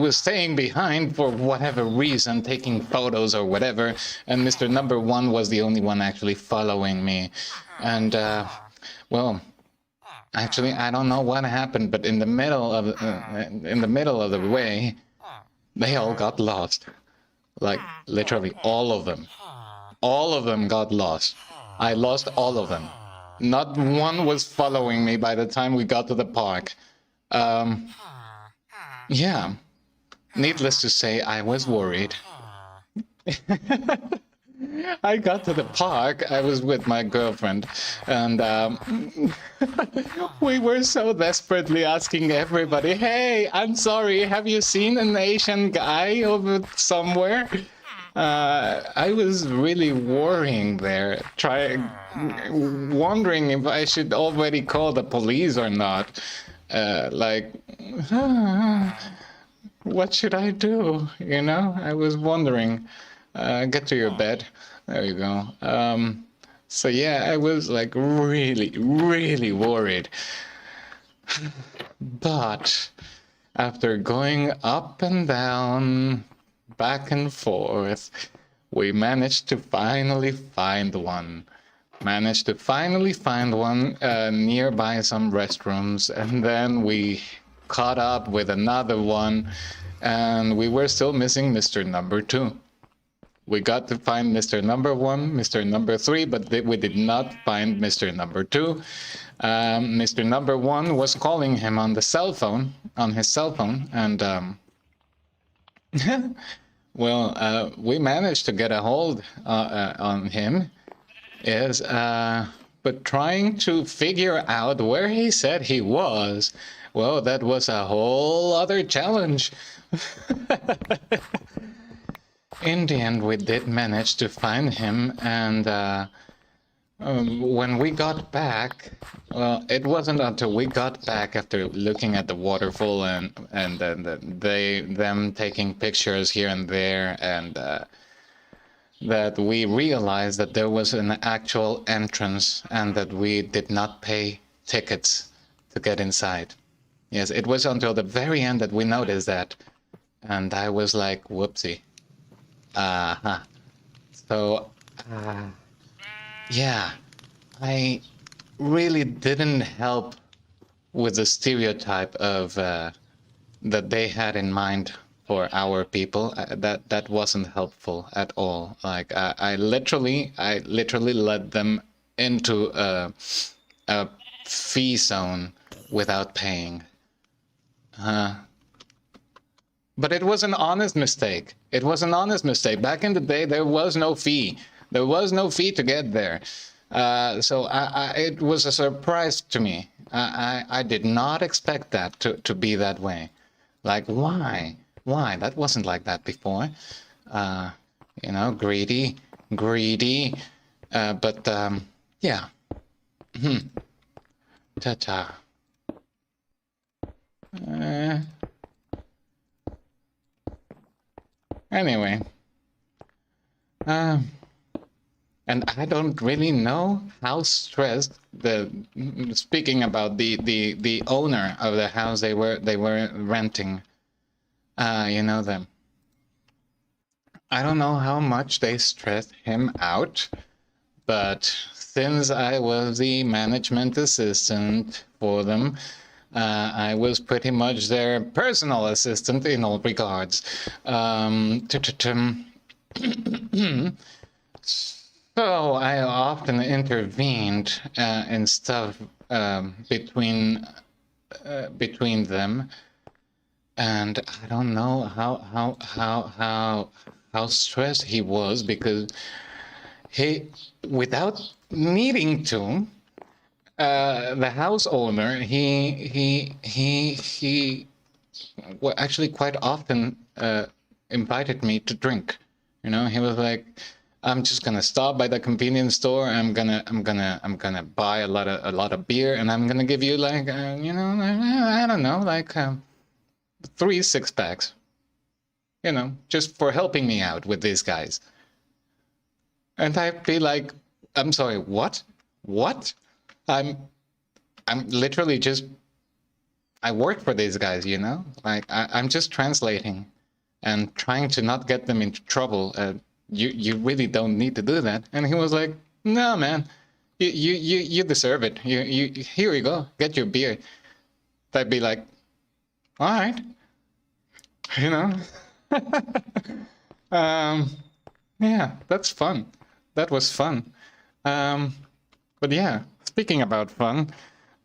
staying behind for whatever reason, taking photos or whatever, and Mr. Number 1 was the only one actually following me. And well, actually I don't know what happened, but in the middle of the way, they all got lost. Like literally all of them. All of them got lost. I lost all of them. Not one was following me by the time we got to the park. Yeah. Needless to say, I was worried. I got to the park, I was with my girlfriend, and we were so desperately asking everybody, hey, I'm sorry, have you seen an Asian guy over somewhere? I was really worrying there, wondering if I should already call the police or not. What should I do? You know, I was wondering. Get to your bed. There you go. So yeah, I was like really, really worried. But after going up and down, back and forth, we managed to finally find one. Nearby some restrooms, and then we caught up with another one, and we were still missing Mr. Number 2. We got to find Mr. Number 1, Mr. Number 3, but we did not find Mr. Number 2. Mr. Number 1 was calling him on the cell phone, on his cell phone, and well, we managed to get a hold on him. Yes, but trying to figure out where he said he was, well, that was a whole other challenge. In the end, we did manage to find him, and when we got back, well, it wasn't until we got back after looking at the waterfall and them taking pictures here and there, and that we realized that there was an actual entrance and that we did not pay tickets to get inside. Yes, it was until the very end that we noticed that, and I was like, whoopsie. So, yeah, I really didn't help with the stereotype of that they had in mind for our people. That wasn't helpful at all. Like I literally led them into a fee zone without paying. But it was an honest mistake. It was an honest mistake. Back in the day, there was no fee. There was no fee to get there. So it was a surprise to me. I did not expect that to be that way. Like, why? Why? That wasn't like that before. You know, greedy. But, yeah. Ta-ta. Anyway, and I don't really know how stressed speaking about the owner of the house they were renting. You know them. I don't know how much they stressed him out, but since I was the management assistant for them, I was pretty much their personal assistant in all regards. So I often intervened in stuff between them, and I don't know how stressed he was, because he, without needing to, the house owner, he well, actually quite often invited me to drink. You know, he was like, "I'm just gonna stop by the convenience store. I'm gonna buy a lot of beer, and I'm gonna give you like, you know, I don't know, like 3 6-packs. You know, just for helping me out with these guys." And I'd be like, "I'm sorry, what? What? I'm literally just, I work for these guys, you know? Like, I'm just translating and trying to not get them into trouble. You really don't need to do that." And he was like, "No, man, you deserve it. You here you go, get your beer." I'd be like, "All right," you know? Yeah, that's fun. That was fun. But yeah, speaking about fun,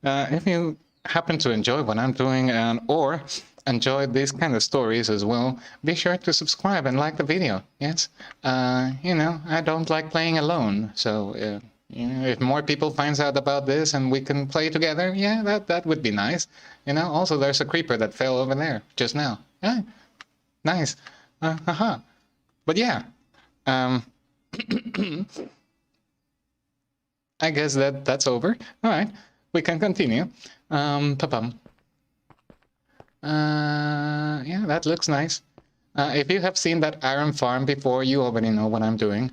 if you happen to enjoy what I'm doing or enjoy these kind of stories as well, be sure to subscribe and like the video. Yes, you know, I don't like playing alone, so you know, if more people finds out about this and we can play together, yeah, that would be nice. You know, also there's a creeper that fell over there just now. Yeah, nice. But yeah, I guess that's over. All right, we can continue. Yeah, that looks nice. If you have seen that iron farm before, you already know what I'm doing.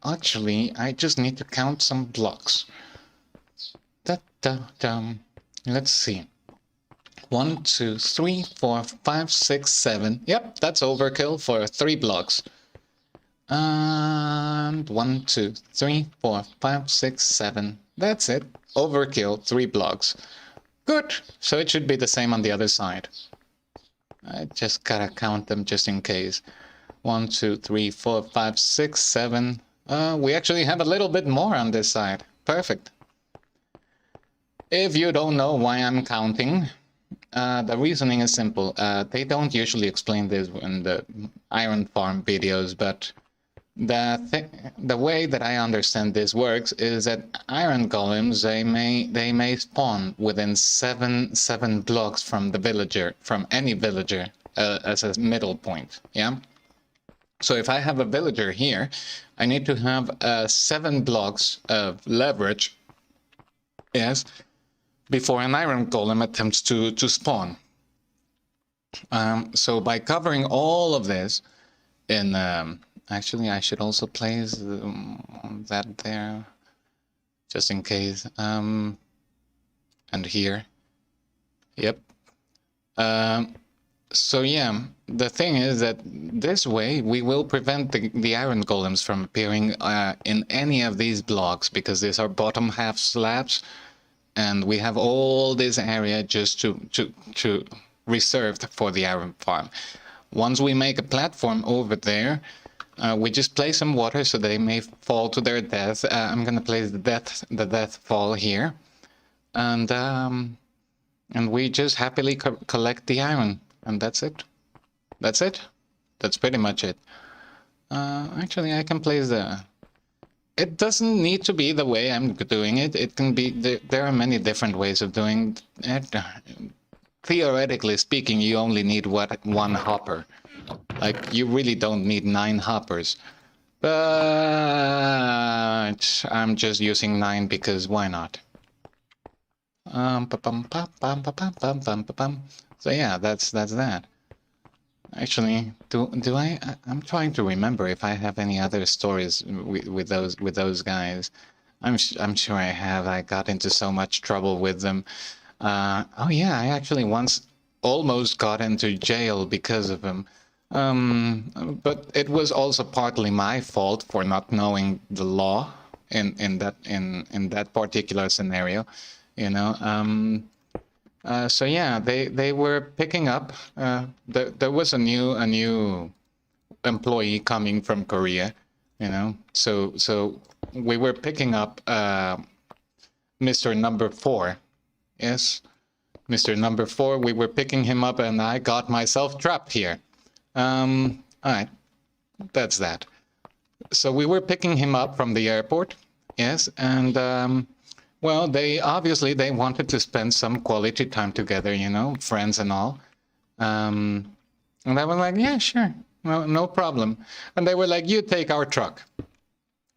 Actually, I just need to count some blocks. Let's see. 1, 2, 3, 4, 5, 6, 7. Yep, that's overkill for 3 blocks. And 1, 2, 3, 4, 5, 6, 7. That's it. Overkill, 3 blocks. Good. So it should be the same on the other side. I just gotta count them just in case. 1, 2, 3, 4, 5, 6, 7. We actually have a little bit more on this side. Perfect. If you don't know why I'm counting, the reasoning is simple. They don't usually explain this in the iron farm videos, but the way that I understand this works is that iron golems, they may spawn within seven blocks from the villager, from any villager, as a middle point. Yeah. So if I have a villager here, I need to have 7 blocks of leverage, yes, before an iron golem attempts to spawn. So by covering all of this in, actually I should also place that there, just in case, and here, yep. So yeah, the thing is that this way we will prevent the iron golems from appearing in any of these blocks, because these are bottom half slabs, and we have all this area just to reserved for the iron farm. Once we make a platform over there, we just place some water so they may fall to their death. I'm gonna place the death fall here, and we just happily collect the iron, and that's it. That's it. That's pretty much it. Actually, I can place the. It doesn't need to be the way I'm doing it. It can be. There are many different ways of doing it. Theoretically speaking, you only need one hopper. Like, you really don't need 9 hoppers. But I'm just using 9 because why not? So yeah, that's that. Actually, do I? I'm trying to remember if I have any other stories with those guys. I'm sure I have. I got into so much trouble with them. Oh yeah, I actually once almost got into jail because of them. But it was also partly my fault for not knowing the law in that particular scenario, you know. So yeah, they were picking up. There was a new employee coming from Korea, you know. So we were picking up Mr. Number 4. Yes, Mr. Number 4. We were picking him up, and I got myself trapped here. All right, that's that. So we were picking him up from the airport. Yes, and well, they wanted to spend some quality time together, you know, friends and all. And I was like, yeah, sure, no problem. And they were like, you take our truck.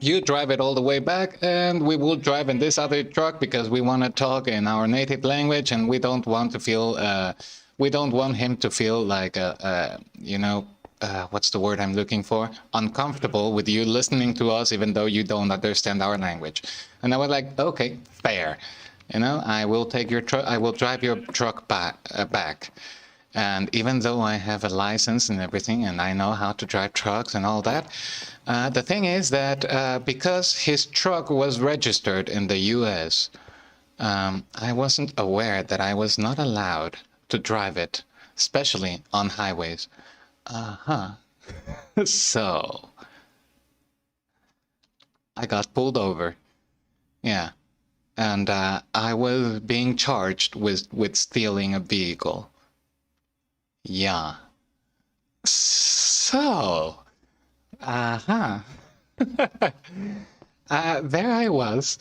You drive it all the way back, and we will drive in this other truck because we want to talk in our native language, and we don't want to feel, we don't want him to feel like, you know, what's the word I'm looking for? Uncomfortable with you listening to us, even though you don't understand our language. And I was like, okay, fair. You know, I will take your truck. I will drive your truck back. And even though I have a license and everything, and I know how to drive trucks and all that, the thing is that because his truck was registered in the U.S., I wasn't aware that I was not allowed to drive it, especially on highways. So I got pulled over. Yeah. And I was being charged with stealing a vehicle. Yeah. So, there I was,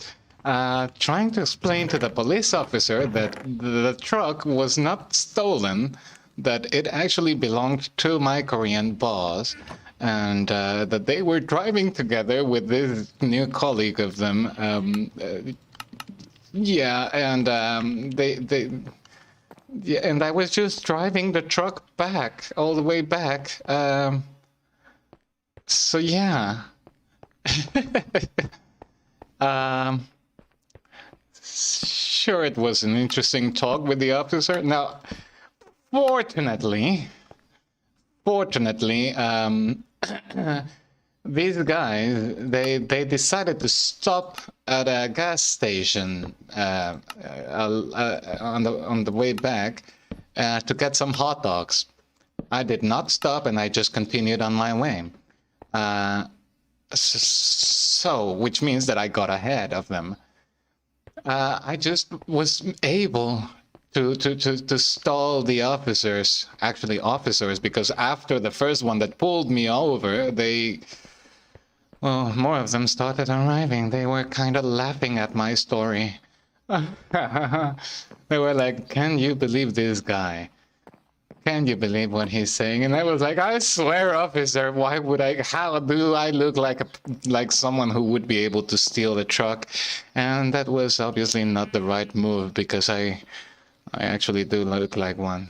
trying to explain to the police officer that the truck was not stolen, that it actually belonged to my Korean boss, and that they were driving together with this new colleague of them. Yeah, and yeah, and I was just driving the truck back, all the way back. So yeah. Sure, it was an interesting talk with the officer. Now, fortunately, these guys, they decided to stop at a gas station on the way back to get some hot dogs. I did not stop, and I just continued on my way. So, which means that I got ahead of them. I just was able to stall the officers, actually officers, because after the first one that pulled me over, well, more of them started arriving. They were kind of laughing at my story. They were like, "Can you believe this guy? Can you believe what he's saying?" And I was like, "I swear, officer, why would I? How do I look like someone who would be able to steal the truck?" And that was obviously not the right move, because I actually do look like one.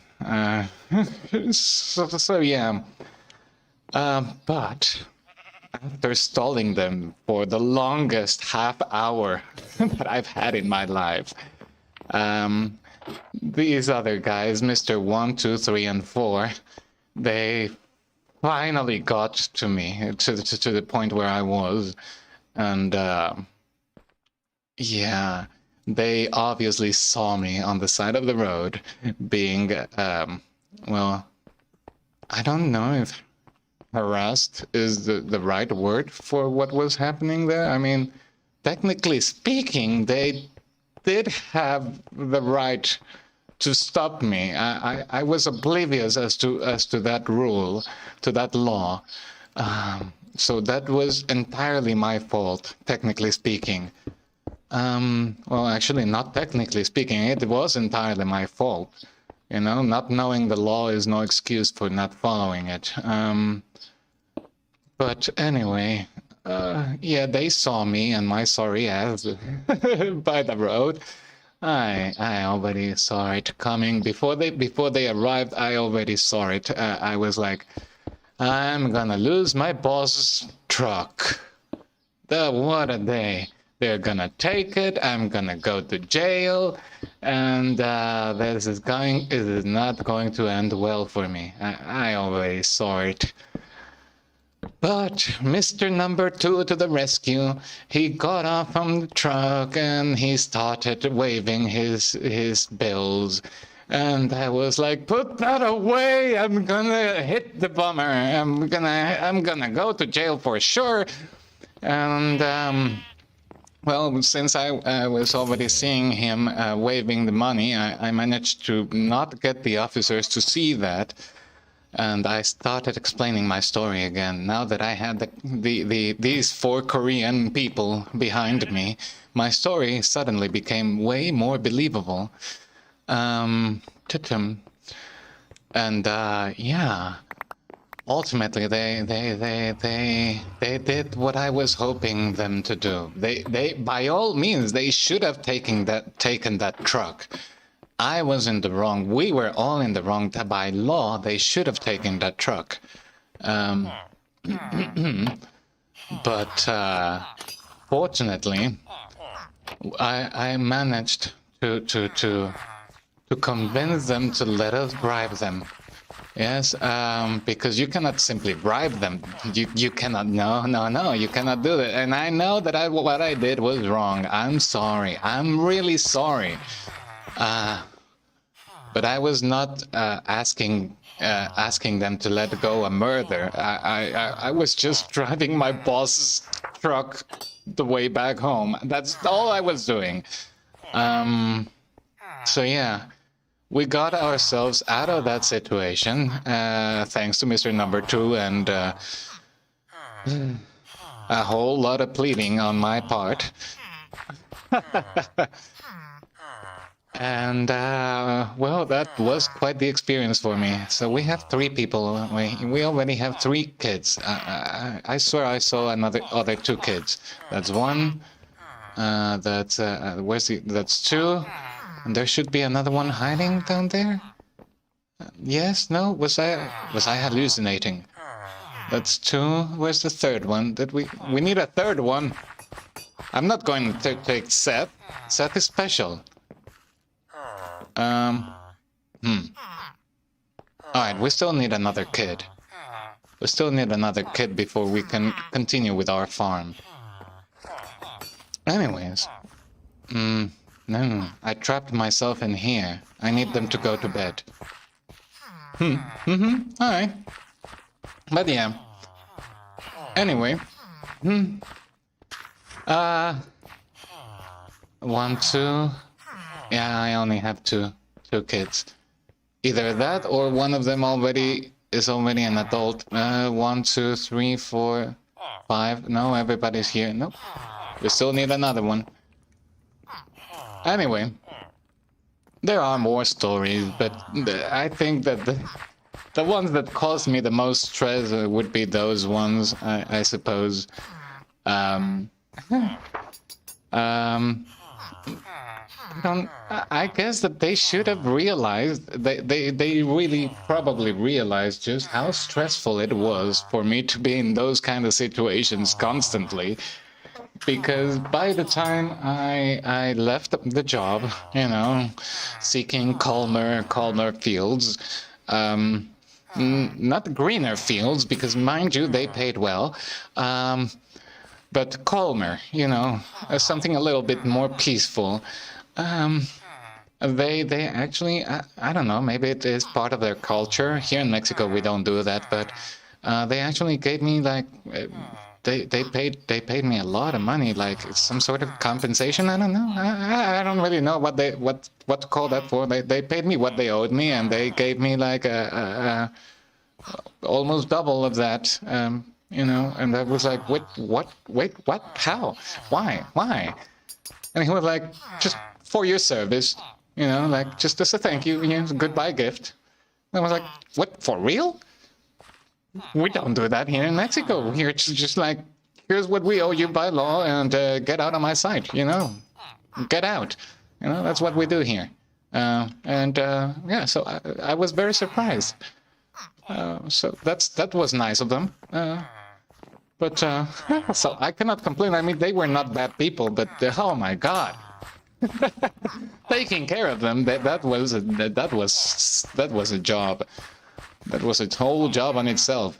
So yeah. But after stalling them for the longest half hour that I've had in my life, these other guys, Mr. 1, 2, 3, and 4, they finally got to me, to the point where I was. And yeah, they obviously saw me on the side of the road being, well, I don't know if harassed is the right word for what was happening there. I mean, technically speaking, they did have the right to stop me. I was oblivious as to that rule, to that law. So that was entirely my fault, technically speaking. Well, actually, not technically speaking, it was entirely my fault. You know, not knowing the law is no excuse for not following it. But anyway, yeah, they saw me and my sorry ass by the road. I already saw it coming before they arrived. I already saw it. I was like, I'm gonna lose my boss's truck. What a day! They're gonna take it. I'm gonna go to jail, and this is not going to end well for me. I already saw it. But Mr. Number 2 to the rescue. He got off from the truck and he started waving his bills. And I was like, "Put that away! I'm gonna hit the bummer. I'm gonna go to jail for sure." And well, since I was already seeing him waving the money, I managed to not get the officers to see that. And I started explaining my story again. Now that I had these 4 Korean people behind me, my story suddenly became way more believable. And yeah, ultimately they did what I was hoping them to do. They by all means they should have taken that truck. I was in the wrong. We were all in the wrong. By law, they should have taken that truck. But fortunately, I managed to convince them to let us bribe them. Yes, because you cannot simply bribe them. You cannot. No. You cannot do that. And I know that what I did was wrong. I'm sorry. I'm really sorry. But I was not asking them to let go a murder. I was just driving my boss's truck the way back home. That's all I was doing. So yeah, we got ourselves out of that situation thanks to Mr. Number 2 and a whole lot of pleading on my part. And well, that was quite the experience for me. So we have 3 people. We already have 3 kids. I swear I saw other 2 kids. That's 1. That's that's 2. And there should be another one hiding down there. Yes? No? Was I hallucinating? That's 2. Where's the 3rd one? We need a 3rd one. I'm not going to take Seth. Seth is special. Alright, we still need another kid. We still need another kid before we can continue with our farm. Anyways. No, I trapped myself in here. I need them to go to bed. All right. But yeah. Anyway. One, two. Yeah, I only have two kids. Either that or one of them is already an adult. 1, 2, 3, 4, 5. No, everybody's here. Nope. We still need another one. Anyway, there are more stories, but I think that the ones that caused me the most stress would be those ones, I suppose. I guess that they should have realized, they really probably realized just how stressful it was for me to be in those kind of situations constantly. Because by the time I left the job, seeking calmer fields, not greener fields, because mind you, they paid well, but calmer, something a little bit more peaceful. They actually, I don't know, maybe it is part of their culture. Here in Mexico, we don't do that, but they actually gave me like, they paid me a lot of money, like some sort of compensation. I don't know. I don't really know what to call that for. They paid me what they owed me, and they gave me like almost double of that. And I was like, wait, what, how, why? And he was like, just for your service, like just as a thank you, goodbye gift. And I was like, what, for real? We don't do that here in Mexico. Here it's just like, here's what we owe you by law, and get out of my sight, get out. That's what we do here. Yeah, so I was very surprised. So that was nice of them. But so I cannot complain. I mean, they were not bad people, but oh my God, taking care of them, that was a job. That was a whole job on itself.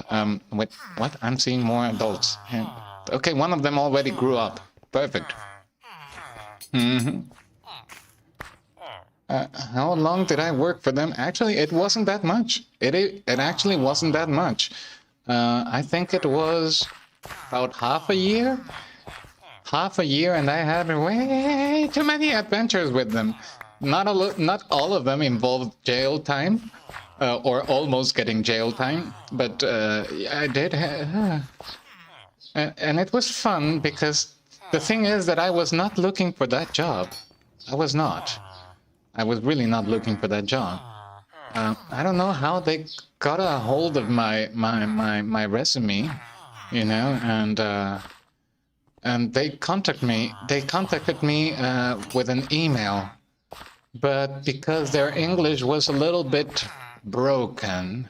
Wait, what? I'm seeing more adults. Okay, one of them already grew up. Perfect. How long did I work for them? Actually, it wasn't that much. It actually wasn't that much. I think it was about half a year, and I had way too many adventures with them. Not all of them involved jail time, or almost getting jail time, but I did. And it was fun, because the thing is that I was not looking for that job. I was not. I was really not looking for that job. I don't know how they got a hold of my resume, and they contacted me. They contacted me with an email, but because their English was a little bit broken,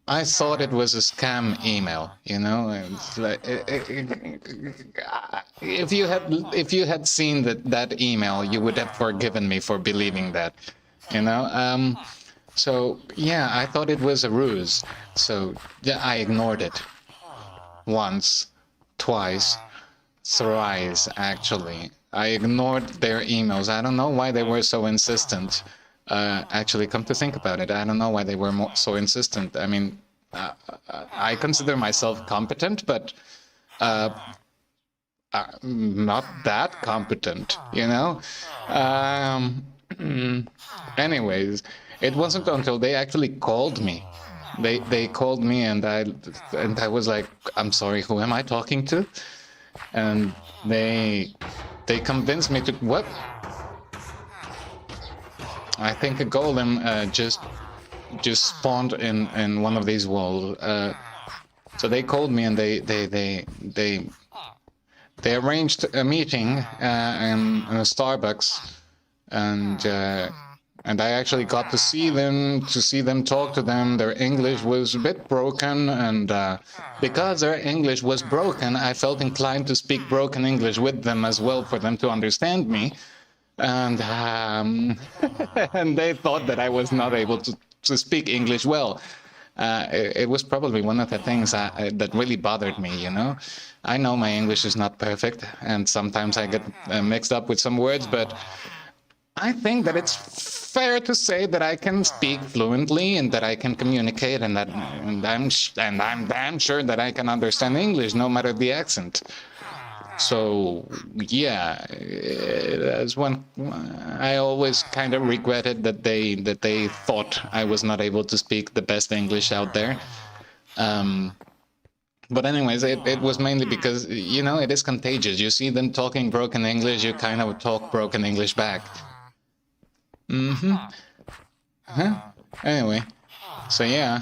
I thought it was a scam email. It's like, if you had seen that email, you would have forgiven me for believing that. So yeah, I thought it was a ruse. So yeah, I ignored it. Once, twice, thrice, actually. I ignored their emails. I don't know why they were so insistent. Actually, come to think about it, I don't know why they were so insistent. I mean, I consider myself competent, but not that competent, Anyways, it wasn't until they actually called me. They called me, and I was like, I'm sorry, who am I talking to? And they convinced me to what? I think a golem just spawned in one of these walls. So they called me, and they arranged a meeting in a Starbucks, and I actually got to see them talk to them. Their English was a bit broken, and because their English was broken, I felt inclined to speak broken English with them as well, for them to understand me. And and they thought that I was not able to speak English well. It was probably one of the things that really bothered me, I know my English is not perfect, and sometimes I get mixed up with some words, but I think that it's fair to say that I can speak fluently and that I can communicate, and I'm damn sure that I can understand English no matter the accent. So yeah, that's one. I always kind of regretted that they thought I was not able to speak the best English out there. But anyways, it was mainly because, you know, it is contagious. You see them talking broken English, you kind of talk broken English back. Huh? Anyway, so yeah.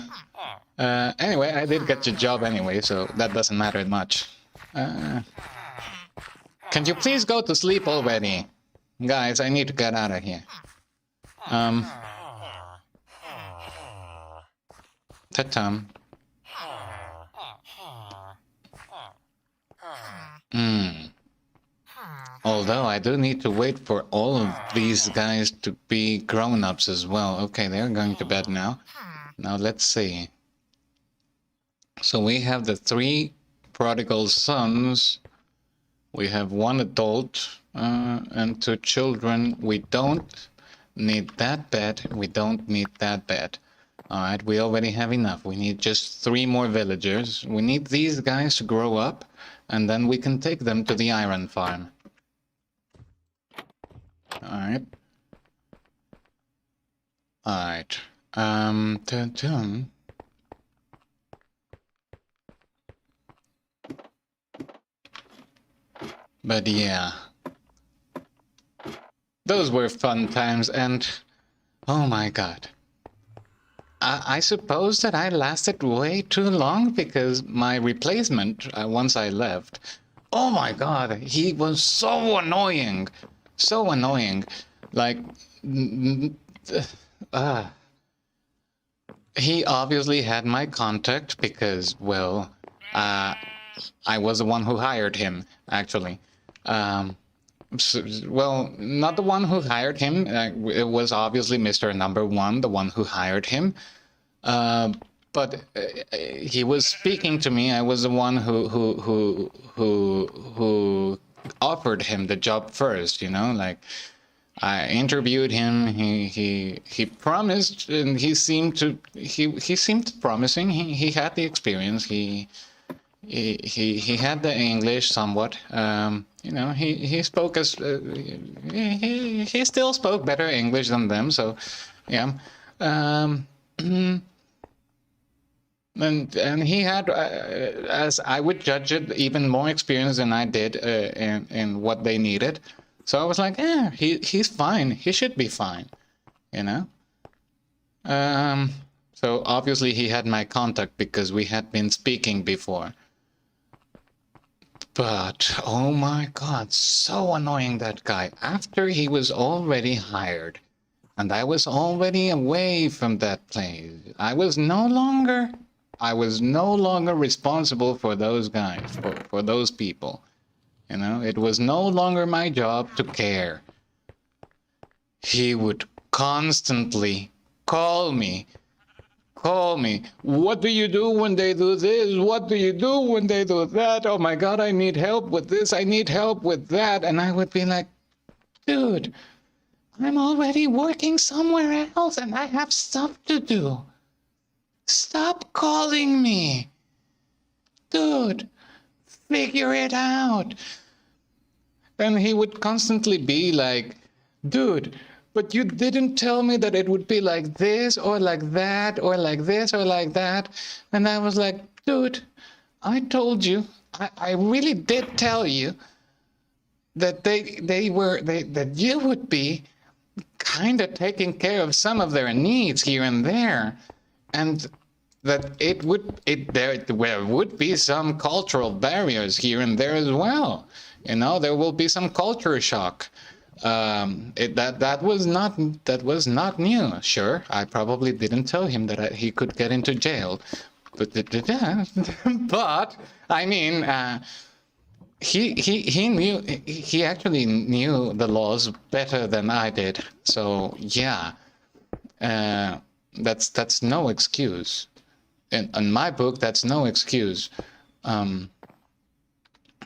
Anyway, I did get your job anyway, so that doesn't matter much. Can you please go to sleep already? Guys, I need to get out of here. Ta-tam. Although I do need to wait for all of these guys to be grown-ups as well. Okay, they're going to bed now. Now let's see. So we have the 3 prodigal sons. We have 1 adult and 2 children. We don't need that bed. We don't need that bed. All right, we already have enough. We need just 3 more villagers. We need these guys to grow up, and then we can take them to the iron farm. All right. All right. But yeah, those were fun times, and oh my god. I suppose that I lasted way too long, because my replacement, once I left, oh my god, he was so annoying. So annoying. Like, he obviously had my contact because, well, I was the one who hired him, actually. Well, not the one who hired him. It was obviously Mr. Number 1, the one who hired him. But he was speaking to me. I was the one who offered him the job first. You know, like, I interviewed him. He promised, and he seemed promising. He had the experience. He had the English somewhat. You know, he spoke as he still spoke better English than them. So, yeah. And he had, as I would judge it, even more experience than I did in what they needed. So I was like, yeah, he's fine. He should be fine, you know. So obviously he had my contact because we had been speaking before. But, oh my god, so annoying, that guy. After he was already hired, and I was already away from that place, I was no longer responsible for those guys, for those people. You know, it was no longer my job to care. He would constantly call me. What do you do when they do this? What do you do when they do that? Oh my god, I need help with this. I need help with that. And I would be like, dude, I'm already working somewhere else and I have stuff to do. Stop calling me. Dude, figure it out. And he would constantly be like, dude, but you didn't tell me that it would be like this or like that or like this or like that. And I was like, dude, I told you, I really did tell you that that you would be kind of taking care of some of their needs here and there. And that there would be some cultural barriers here and there as well. You know, there will be some culture shock. That was not new. Sure, I probably didn't tell him that he could get into jail, but I mean, he actually knew the laws better than I did. So yeah, that's no excuse. In my book, that's no excuse.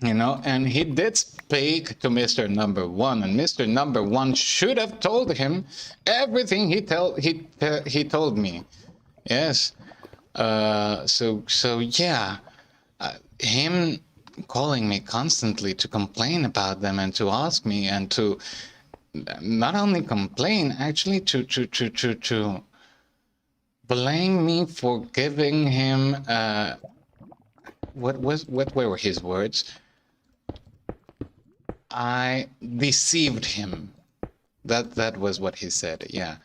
you know, and he did speak to Mr. Number One, and Mr. Number One should have told him everything he told me. Yes. So yeah, him calling me constantly to complain about them and to ask me and to not only complain, actually to blame me for giving him what were his words? I deceived him. That was what he said. Yeah.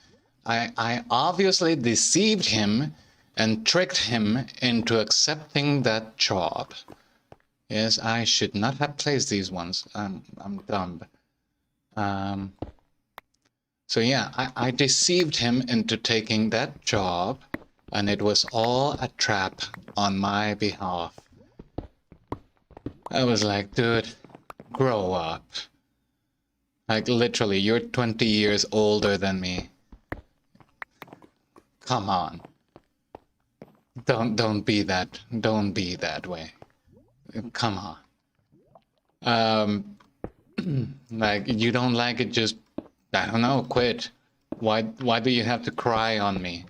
I obviously deceived him and tricked him into accepting that job. Yes, I should not have placed these ones. I'm dumb. So yeah, I deceived him into taking that job, and it was all a trap on my behalf. I was like, dude, grow up. Like literally, you're 20 years older than me. Come on. Don't be that way. Come on. Like you don't like it, just I don't know, quit. Why do you have to cry on me?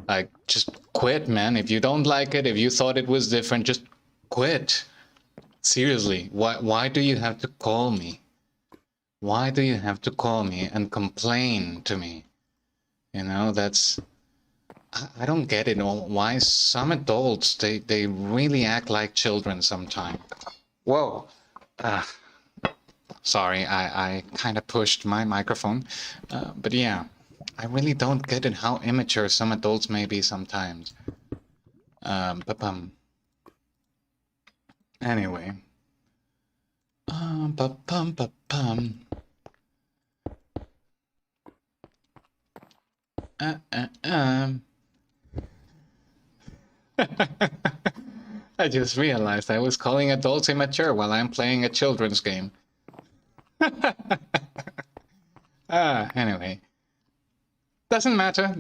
Like just quit, man. If you don't like it, if you thought it was different, just quit. Seriously, why do you have to call me? Why do you have to call me and complain to me? You know, that's I don't get it. Why some adults they really act like children sometimes. Whoa. Sorry, I kind of pushed my microphone. But yeah, I really don't get it how immature some adults may be sometimes. Anyway. I just realized I was calling adults immature while I'm playing a children's game. Anyway. Doesn't matter.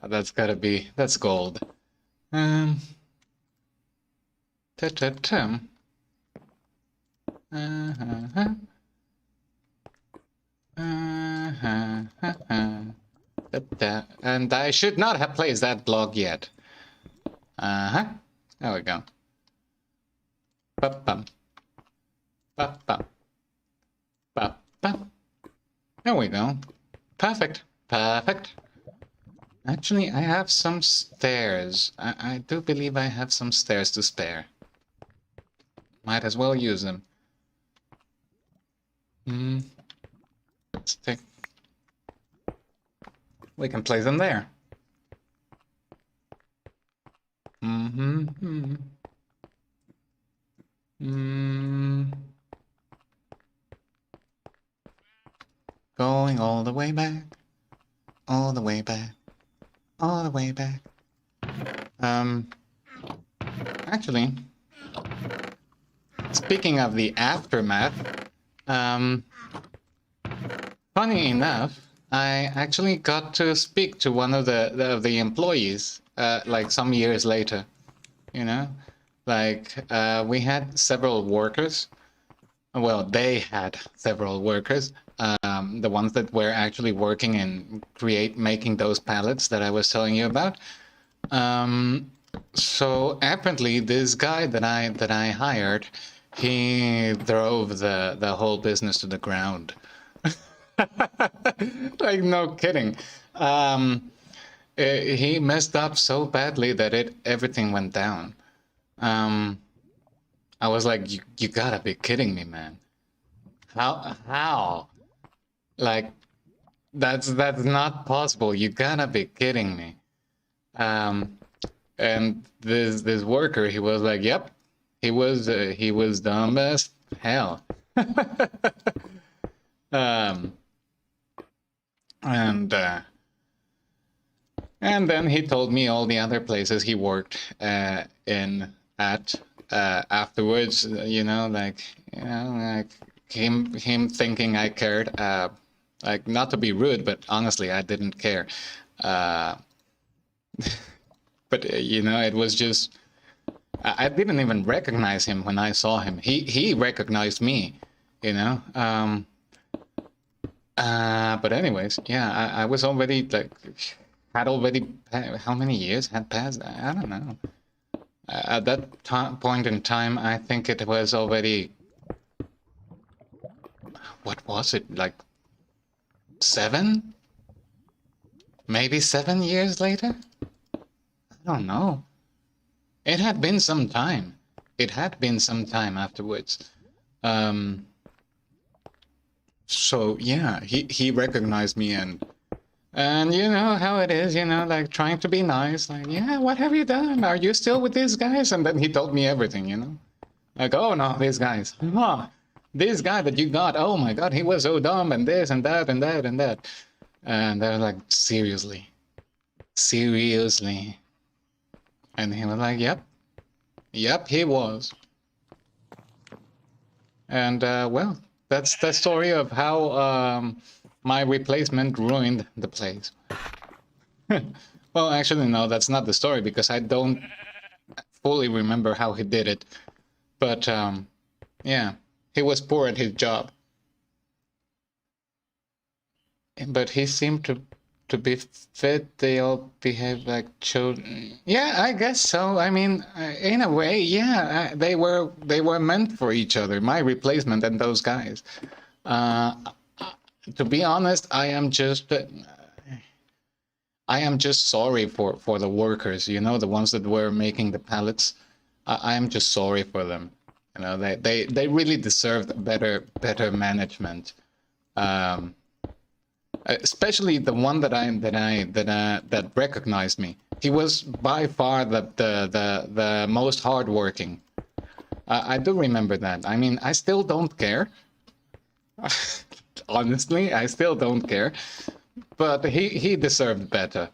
That's gotta be, that's gold. And I should not have placed that blog yet. There we go. There we go. Perfect. Actually, I have some stairs. I do believe I have some stairs to spare. Might as well use them. Let's take... We can place them there. Going all the way back. All the way back. Actually, speaking of the aftermath, funny enough, I actually got to speak to one of the employees, like some years later, you know, like we had several workers. Well, they had several workers, the ones that were actually working and making those pallets that I was telling you about. So apparently, this guy that I hired, he drove the whole business to the ground. Like, no kidding. He messed up so badly that everything went down. I was like, you gotta be kidding me, man. How? Like, that's not possible. You gotta be kidding me. And this worker, he was like, yep, he was dumb as hell. And then he told me all the other places he worked at afterwards, like him thinking I cared, like, not to be rude, but honestly, I didn't care. But But you know, it was just I didn't even recognize him when I saw him. He recognized me, you know. But anyways, yeah, I was already like had already how many years had passed? I don't know. At that point in time, I think it was already, what was it, like 7? Maybe 7 years later? I don't know. It had been some time. It had been some time afterwards. So yeah, he recognized me, and you know how it is, you know, like trying to be nice, like, yeah, what have you done? Are you still with these guys? And then he told me everything, you know, like, oh no, these guys, this guy that you got, oh my God, he was so dumb, and this and that and that and that, and I was like, seriously, and he was like, yep, he was, and well, that's the story of how my replacement ruined the place. Well, actually, no, that's not the story, because I don't fully remember how he did it. But, yeah, he was poor at his job. But he seemed to be fit. They all behave like children. Yeah, I guess so. I mean, in a way, yeah, they were meant for each other, my replacement and those guys. To be honest, I am just sorry for the workers, you know, the ones that were making the pallets. I am just sorry for them. You know, they really deserved better management. Especially the one that recognized me. He was by far the most hardworking. I do remember that. I mean, I still don't care. Honestly, I still don't care. But he deserved better.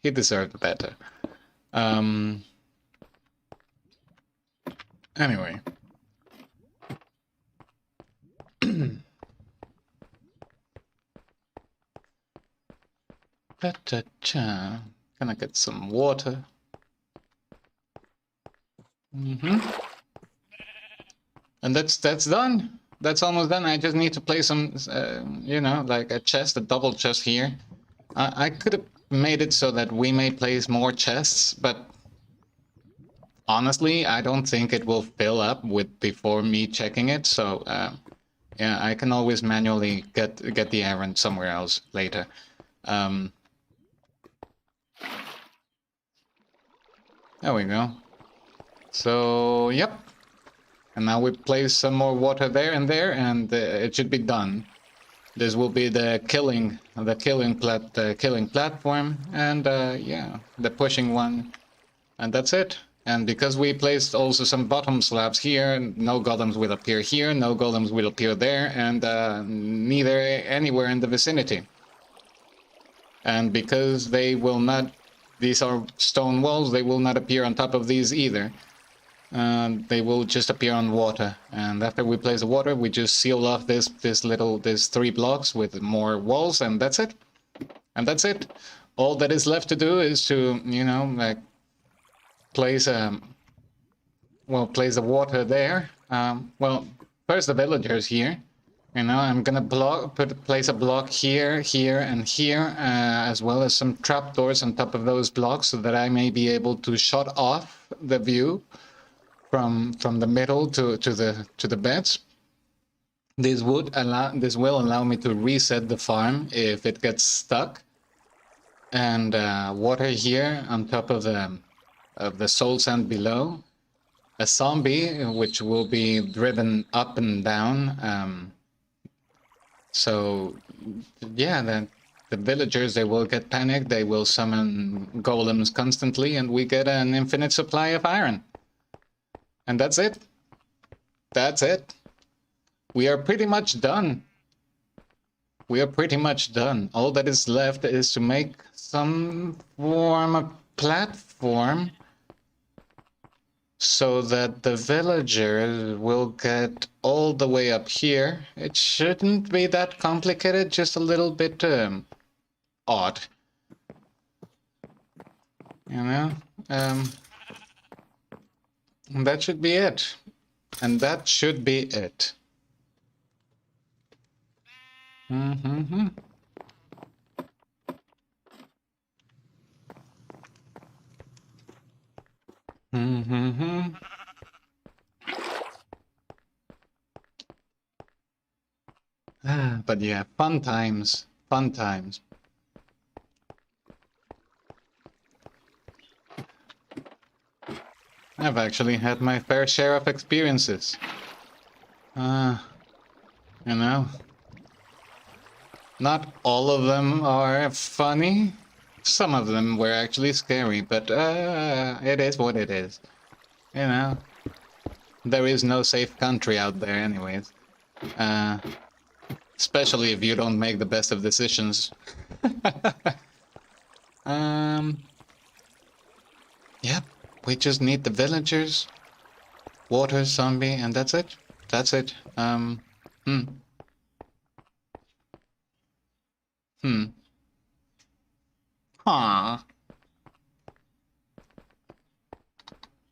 He deserved better. Anyway. Gonna get some water. And that's done. That's almost done. I just need to place some, you know, like a chest, a double chest here. I could have made it so that we may place more chests, but honestly, I don't think it will fill up before me checking it. So yeah, I can always manually get the iron somewhere else later. There we go. So yep. And now we place some more water there, and it should be done. This will be the killing platform, and yeah, the pushing one, and that's it. And because we placed also some bottom slabs here, no golems will appear here, no golems will appear there, and neither anywhere in the vicinity. And because they will not, these are stone walls, they will not appear on top of these either. They will just appear on water, and after we place the water, we just seal off these 3 blocks with more walls, and that's it. And that's it. All that is left to do is to, you know, like place the water there. Well, first the villagers here. You know, I'm gonna place a block here, here, and here, as well as some trapdoors on top of those blocks, so that I may be able to shut off the view from the middle to the beds. This will allow me to reset the farm if it gets stuck. And water here on top of the soul sand below. A zombie which will be driven up and down. So yeah, the villagers, they will get panicked. They will summon golems constantly, and we get an infinite supply of iron. And that's it. That's it. We are pretty much done. We are pretty much done. All that is left is to make some form of platform so that the villagers will get all the way up here. It shouldn't be that complicated, just a little bit odd. You know? And that should be it. And that should be it. Mm-hmm. Mm-hmm. But yeah, fun times. Fun times. I've actually had my fair share of experiences. You know, not all of them are funny. Some of them were actually scary, but it is what it is. You know, there is no safe country out there anyways. Especially if you don't make the best of decisions. Yep, we just need the villagers, water, zombie, and that's it. That's it. Aww.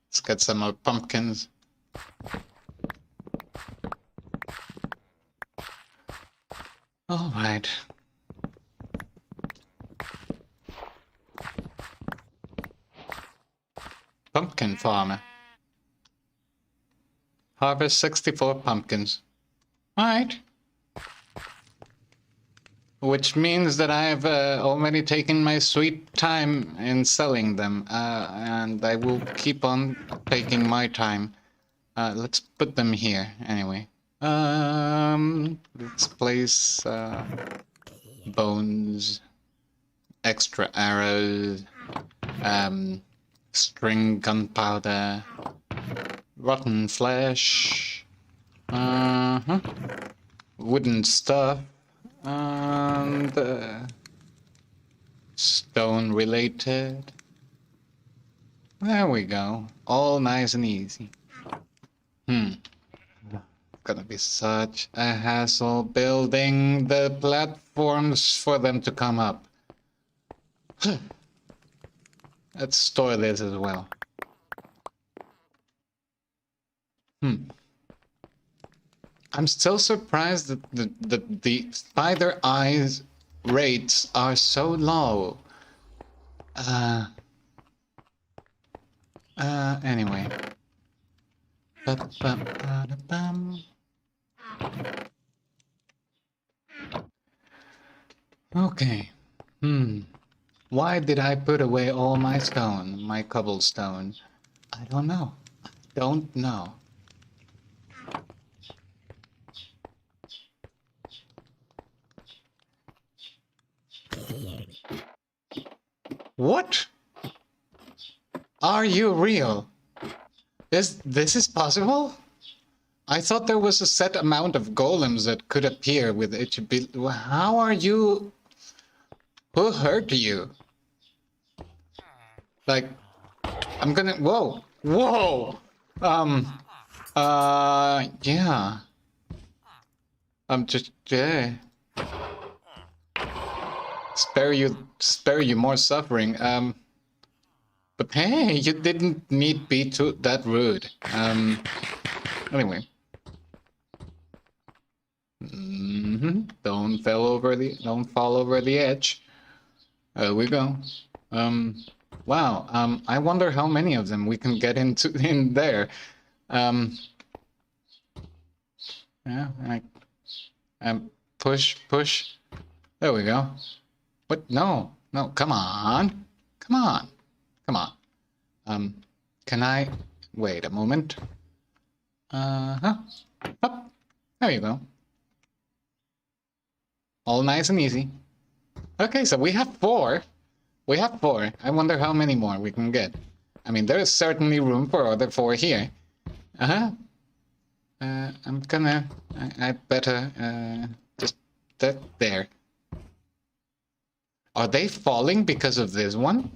Let's get some more pumpkins. All right. Pumpkin farmer. Harvest 64 pumpkins. All right. Which means that I've already taken my sweet time in selling them, and I will keep on taking my time. Let's put them here anyway. Let's place bones, extra arrows, string gunpowder, rotten flesh, wooden stuff, and stone related. There we go. All nice and easy. Gonna be such a hassle building the platforms for them to come up. Let's store this as well. I'm still surprised that the spider eyes rates are so low. Anyway. Okay. Why did I put away all my stone, my cobblestone? I don't know. Don't know. What? Are you real? This is possible? I thought there was a set amount of golems that could appear with it. How are you? Who hurt you? Like, I'm gonna. Whoa, whoa. Yeah. I'm just. Yeah. Spare you more suffering. But hey, you didn't need be too that rude. Anyway. Don't fall over the edge. There we go. Wow. I wonder how many of them we can get in there. Yeah. Push. There we go. What? No. Come on. Can I wait a moment? Up. There you go. All nice and easy. Okay, so we have 4. I wonder how many more we can get. I mean, there is certainly room for other 4 here. I better just that there. Are they falling because of this one?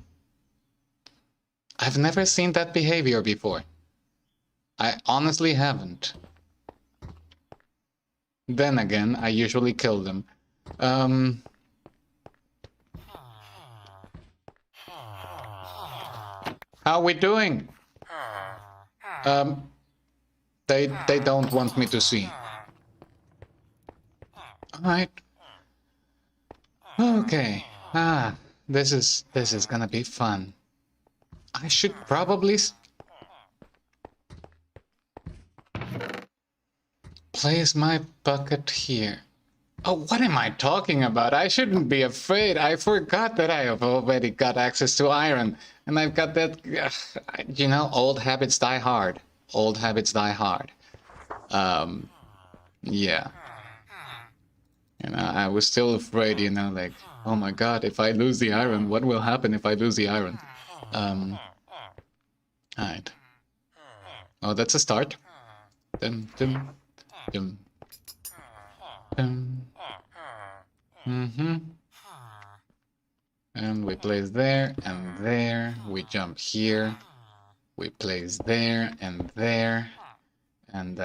I've never seen that behavior before. I honestly haven't. Then again, I usually kill them. How we doing? Um, they don't want me to see. All right. Okay. This is gonna be fun. I should probably place my bucket here. Oh, what am I talking about? I shouldn't be afraid. I forgot that I have already got access to iron. And I've got that... you know, old habits die hard. Old habits die hard. Yeah. You know, I was still afraid, you know, like, oh my god, if I lose the iron, what will happen if I lose the iron? Alright. Oh, that's a start. Dum, dum, dum, dum. And we place there and there. We jump here. We place there and there. And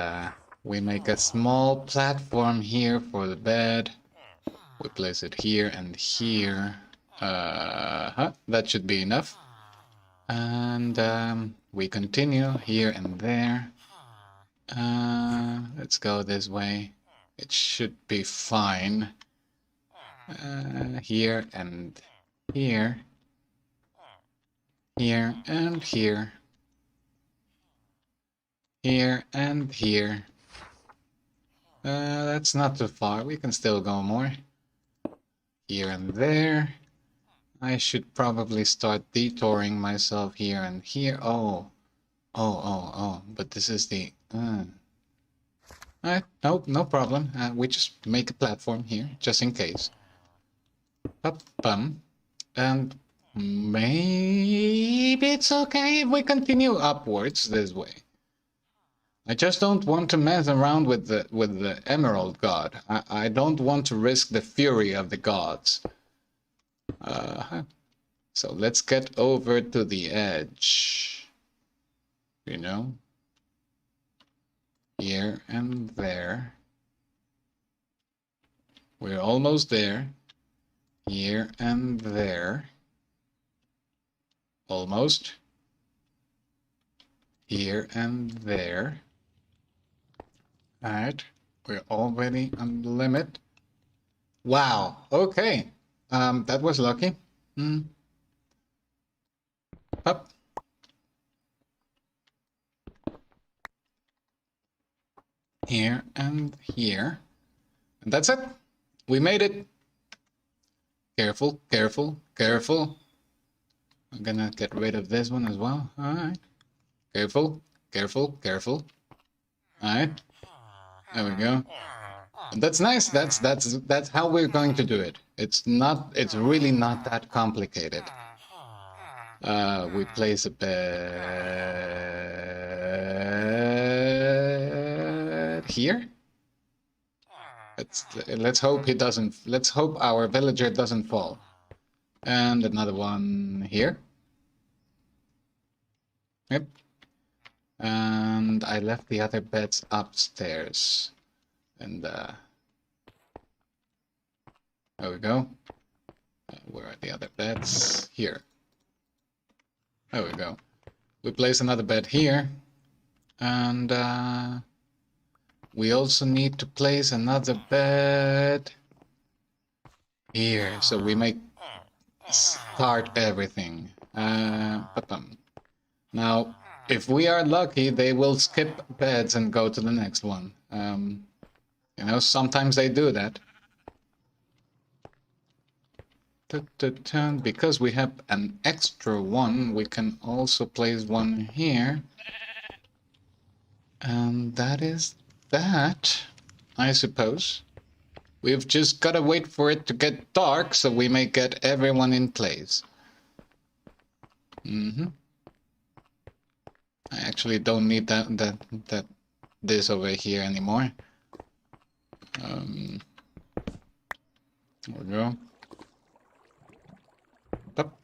we make a small platform here for the bed. We place it here and here. That should be enough. And we continue here and there. Let's go this way. It should be fine. Here and here. Here and here. Here and here. That's not too far. We can still go more. Here and there. I should probably start detouring myself here and here. Oh. But this is the... Alright, no problem. We just make a platform here, just in case. Up, bum. And maybe it's okay if we continue upwards this way. I just don't want to mess around with the Emerald God. I don't want to risk the fury of the gods. So let's get over to the edge. You know? Here and there. We're almost there. Here and there. Almost. Here and there. Alright. We're already on the limit. Wow. Okay. That was lucky. Up. Here and here. And that's it. We made it. Careful, careful, careful. I'm gonna get rid of this one as well. Alright. Careful, careful, careful. Alright. There we go. And that's nice. That's how we're going to do it. It's really not that complicated. We place a bed here. Let's hope he doesn't. Let's hope our villager doesn't fall. And another one here. Yep. And I left the other beds upstairs. And there we go. Where are the other beds? Here. There we go. We place another bed here. And we also need to place another bed here. So we make start everything. Now, if we are lucky, they will skip beds and go to the next one. You know, sometimes they do that. Because we have an extra one, we can also place one here. And that is that, I suppose. We've just got to wait for it to get dark so we may get everyone in place. I actually don't need this over here anymore. There we go. Up.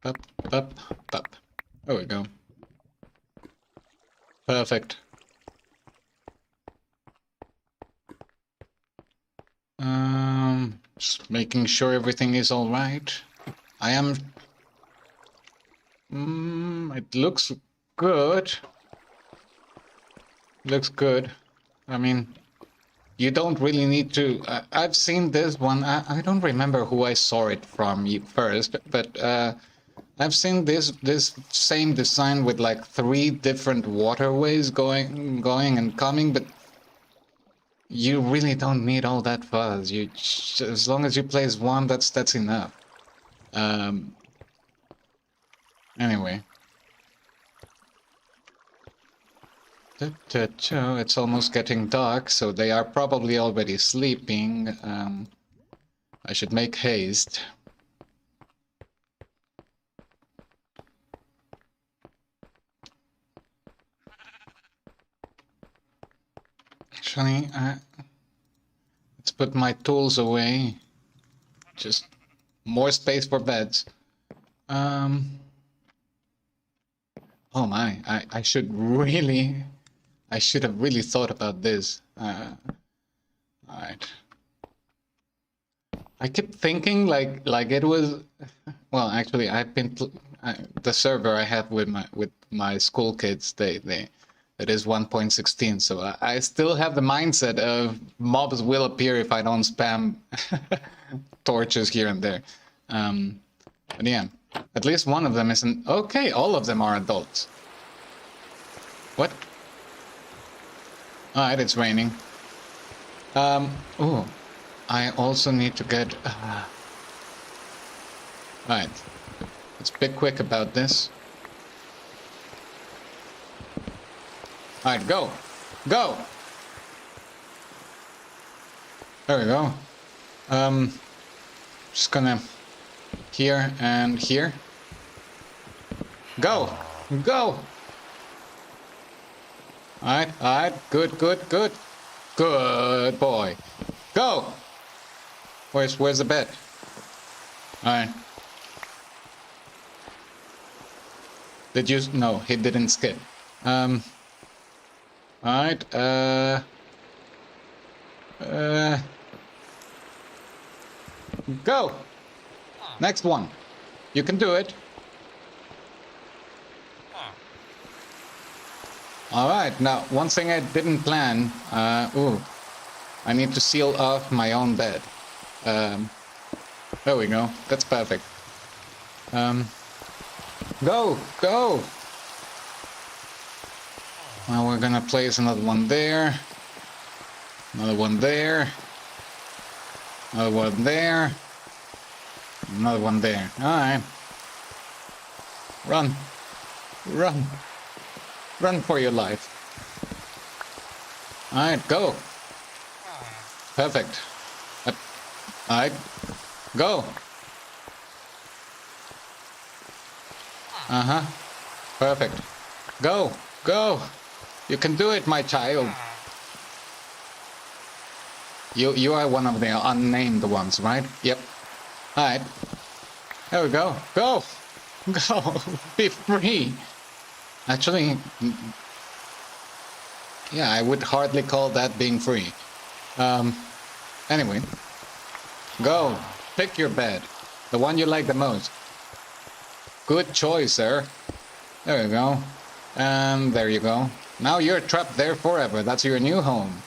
Up, up, up. There we go. Perfect. Just making sure everything is all right. I am It looks good. Looks good. I mean, you don't really need to. I've seen this one. I don't remember who I saw it from first, but I've seen this same design with like 3 different waterways going and coming, but you really don't need all that fuzz. As long as you place one, that's enough. Anyway. It's almost getting dark, so they are probably already sleeping. I should make haste. Actually, let's put my tools away. Just more space for beds. Oh my, I should have really thought about this. Alright. I kept thinking like it was, well, actually, I've been the server I have with my school kids. It is 1.16, so I still have the mindset of mobs will appear if I don't spam torches here and there. But yeah, at least one of them isn't. Okay, all of them are adults. What? Alright, it's raining. Oh, I also need to get... Alright, let's be quick about this. Alright, go! Go! There we go. Just gonna... Here and here. Go! Go! Alright, good. Good boy. Go! Where's the bed? Alright. Did you... No, he didn't skip. Alright, go! Next one. You can do it. Alright, now, one thing I didn't plan, I need to seal off my own bed. There we go, that's perfect. Go! Now we're gonna place another one there. Another one there. Another one there. Another one there. Alright. Run. Run for your life. Alright, go. Perfect. Alright, go. Perfect. Go. You can do it, my child. You are one of the unnamed ones, right? Yep. Alright. There we go. Go. Be free. Actually, yeah, I would hardly call that being free. Anyway. Go. Pick your bed. The one you like the most. Good choice, sir. There you go. And there you go. Now you're trapped there forever. That's your new home.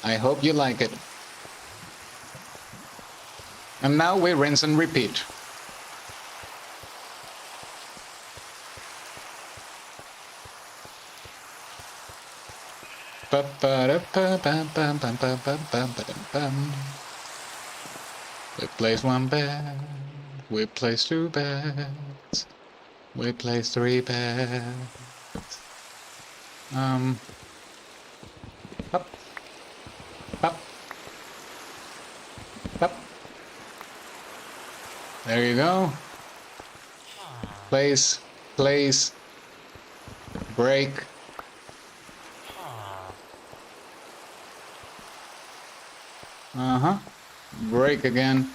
I hope you like it. And now we rinse and repeat. We place one bed. We place 2 beds. We place 3 beds. Up. There you go. Place. Break. Break again.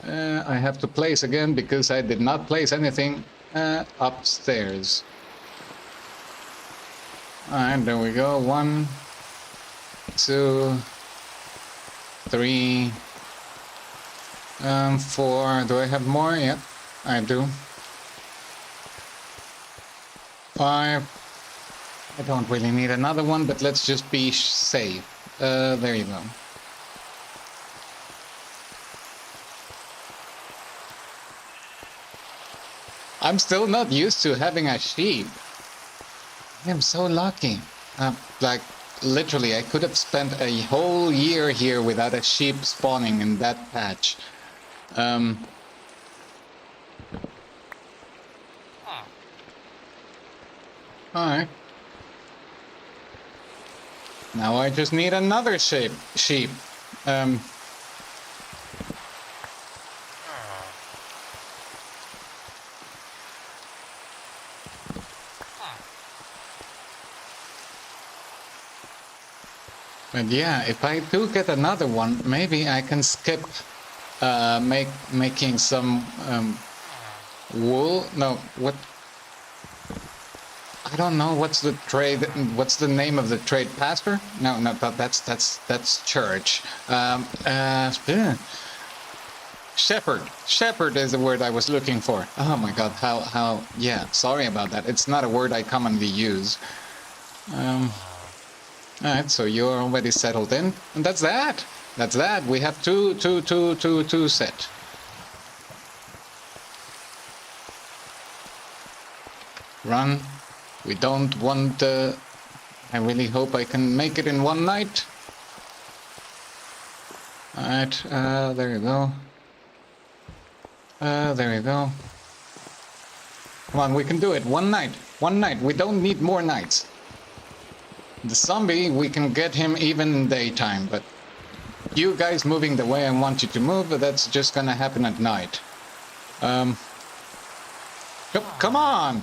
I have to place again because I did not place anything upstairs. Alright, there we go. 1, 2, 3, 4. Do I have more? Yep. I do. 5. I don't really need another one, but let's just be safe. There you go. I'm still not used to having a sheep. I am so lucky. Like, literally, I could have spent a whole year here without a sheep spawning in that patch. Alright. Now I just need another sheep. But yeah, if I do get another one, maybe I can skip making some wool. No, what? I don't know. What's the trade? What's the name of the trade? Pastor? No, that's church. Shepherd. Shepherd is the word I was looking for. Oh my God, how? Yeah, sorry about that. It's not a word I commonly use. Alright, so you're already settled in, and that's that. That's that. We have two set. Run. We don't want. I really hope I can make it in one night. Alright, there you go. There you go. Come on, we can do it. One night. One night. We don't need more nights. The zombie, we can get him even in daytime, but you guys moving the way I want you to move, that's just gonna happen at night. Come on!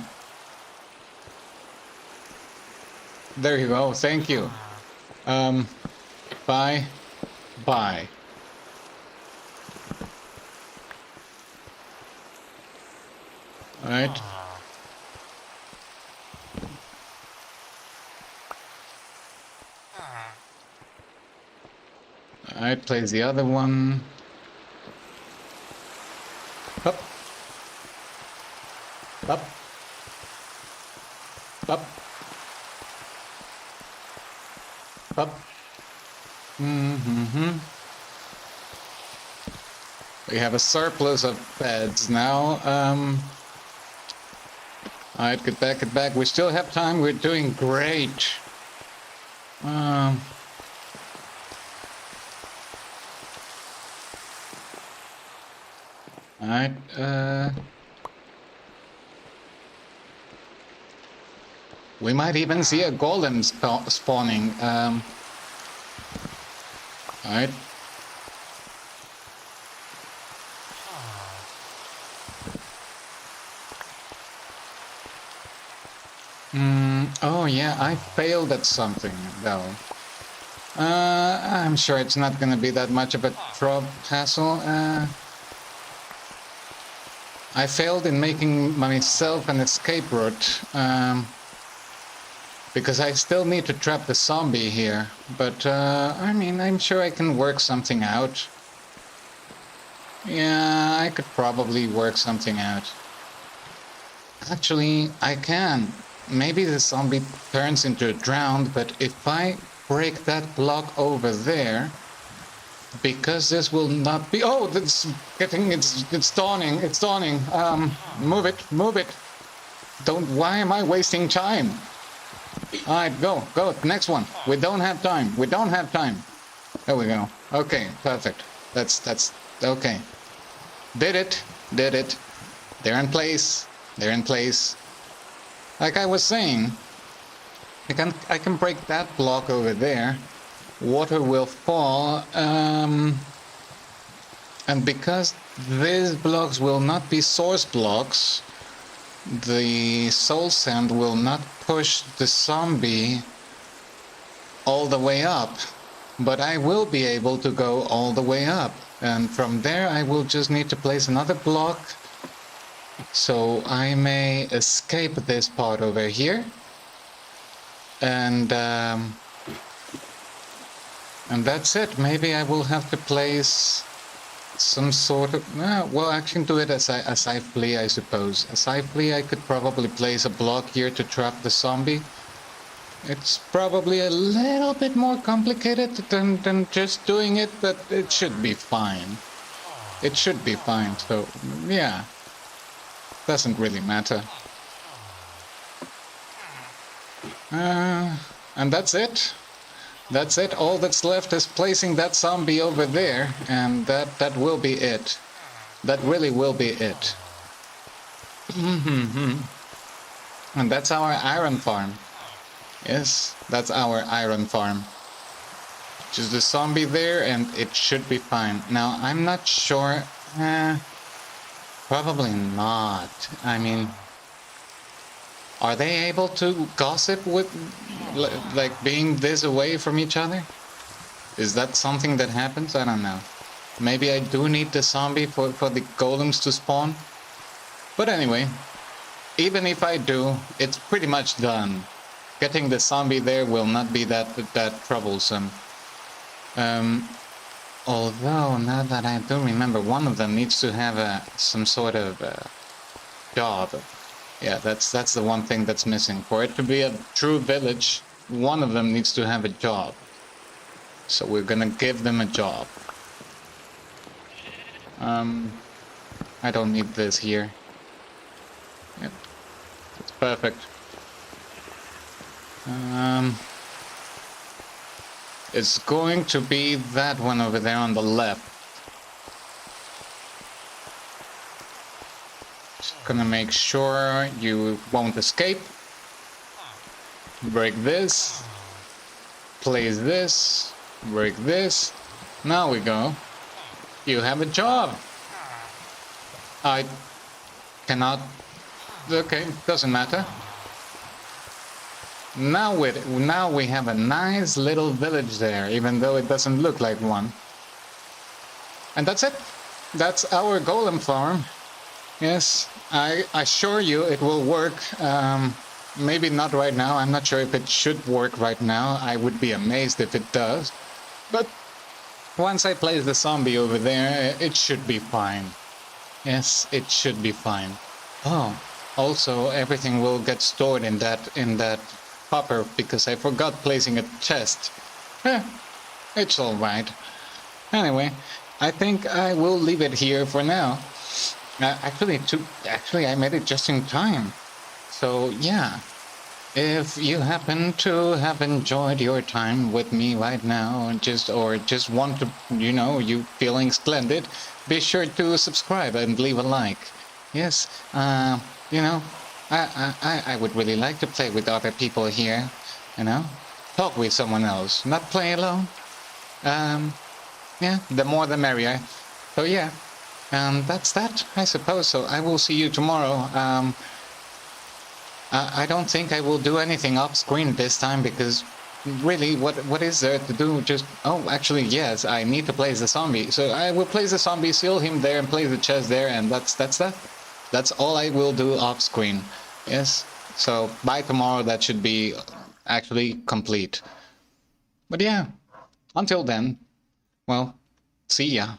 There you go, thank you. Bye. Bye. Alright. Alright, plays the other one. Up. Up. Up. Up. We have a surplus of beds now. Alright, get back, get back. We still have time. We're doing great. Alright, we might even see a golem spawning. Alright. Oh yeah, I failed at something, though. I'm sure it's not gonna be that much of a hassle. I failed in making myself an escape route, because I still need to trap the zombie here, but I mean, I'm sure I can work something out. Yeah, I could probably work something out. Actually, I can. Maybe the zombie turns into a drowned, but if I break that block over there, because this will not be... Oh, it's getting... It's dawning. It's dawning. Move it. Move it. Don't... Why am I wasting time? Alright, go. Go. Next one. We don't have time. We don't have time. There we go. Okay, perfect. That's... Okay. Did it. Did it. They're in place. They're in place. Like I was saying, I can break that block over there. Water will fall, and because these blocks will not be source blocks, the soul sand will not push the zombie all the way up, but I will be able to go all the way up, and from there I will just need to place another block so I may escape this part over here, and that's it. Maybe I will have to place some sort of... well, I can do it as I flee, I suppose. As I flee, I could probably place a block here to trap the zombie. It's probably a little bit more complicated than just doing it, but it should be fine. It should be fine, so yeah. Doesn't really matter. And that's it. That's it. All that's left is placing that zombie over there, and that will be it. That really will be it. And that's our iron farm. Yes, that's our iron farm. Just a zombie there, and it should be fine. Now, I'm not sure. Probably not. I mean, are they able to gossip with, like, being this away from each other? Is that something that happens? I don't know. Maybe I do need the zombie for the golems to spawn. But anyway, even if I do, it's pretty much done. Getting the zombie there will not be that troublesome. Although, now that I do remember, one of them needs to have some sort of job. Yeah, that's the one thing that's missing. For it to be a true village, one of them needs to have a job. So we're gonna give them a job. I don't need this here. Yep, it's perfect. It's going to be that one over there on the left. Just gonna make sure you won't escape. Break this. Place this. Break this. Now we go. You have a job. I cannot... Okay, doesn't matter. Now we have a nice little village there, even though it doesn't look like one. And that's it. That's our golem farm. Yes, I assure you it will work. Maybe not right now. I'm not sure if it should work right now. I would be amazed if it does. But once I place the zombie over there, it should be fine. Yes, it should be fine. Oh, also everything will get stored in that hopper, because I forgot placing a chest. It's alright. Anyway, I think I will leave it here for now. Actually, I made it just in time. So, yeah. If you happen to have enjoyed your time with me right now, or just want to, you feeling splendid, be sure to subscribe and leave a like. Yes, I would really like to play with other people here, talk with someone else, not play alone. Yeah, the more the merrier. So yeah, that's that, I suppose. So I will see you tomorrow. I don't think I will do anything off screen this time, because really, what is there to do? Just, oh, actually, yes, I need to place the zombie. So I will place the zombie, seal him there, and place the chest there, and that's that. That's all I will do off screen. Yes. So by tomorrow, that should be actually complete. But yeah, until then, well, see ya.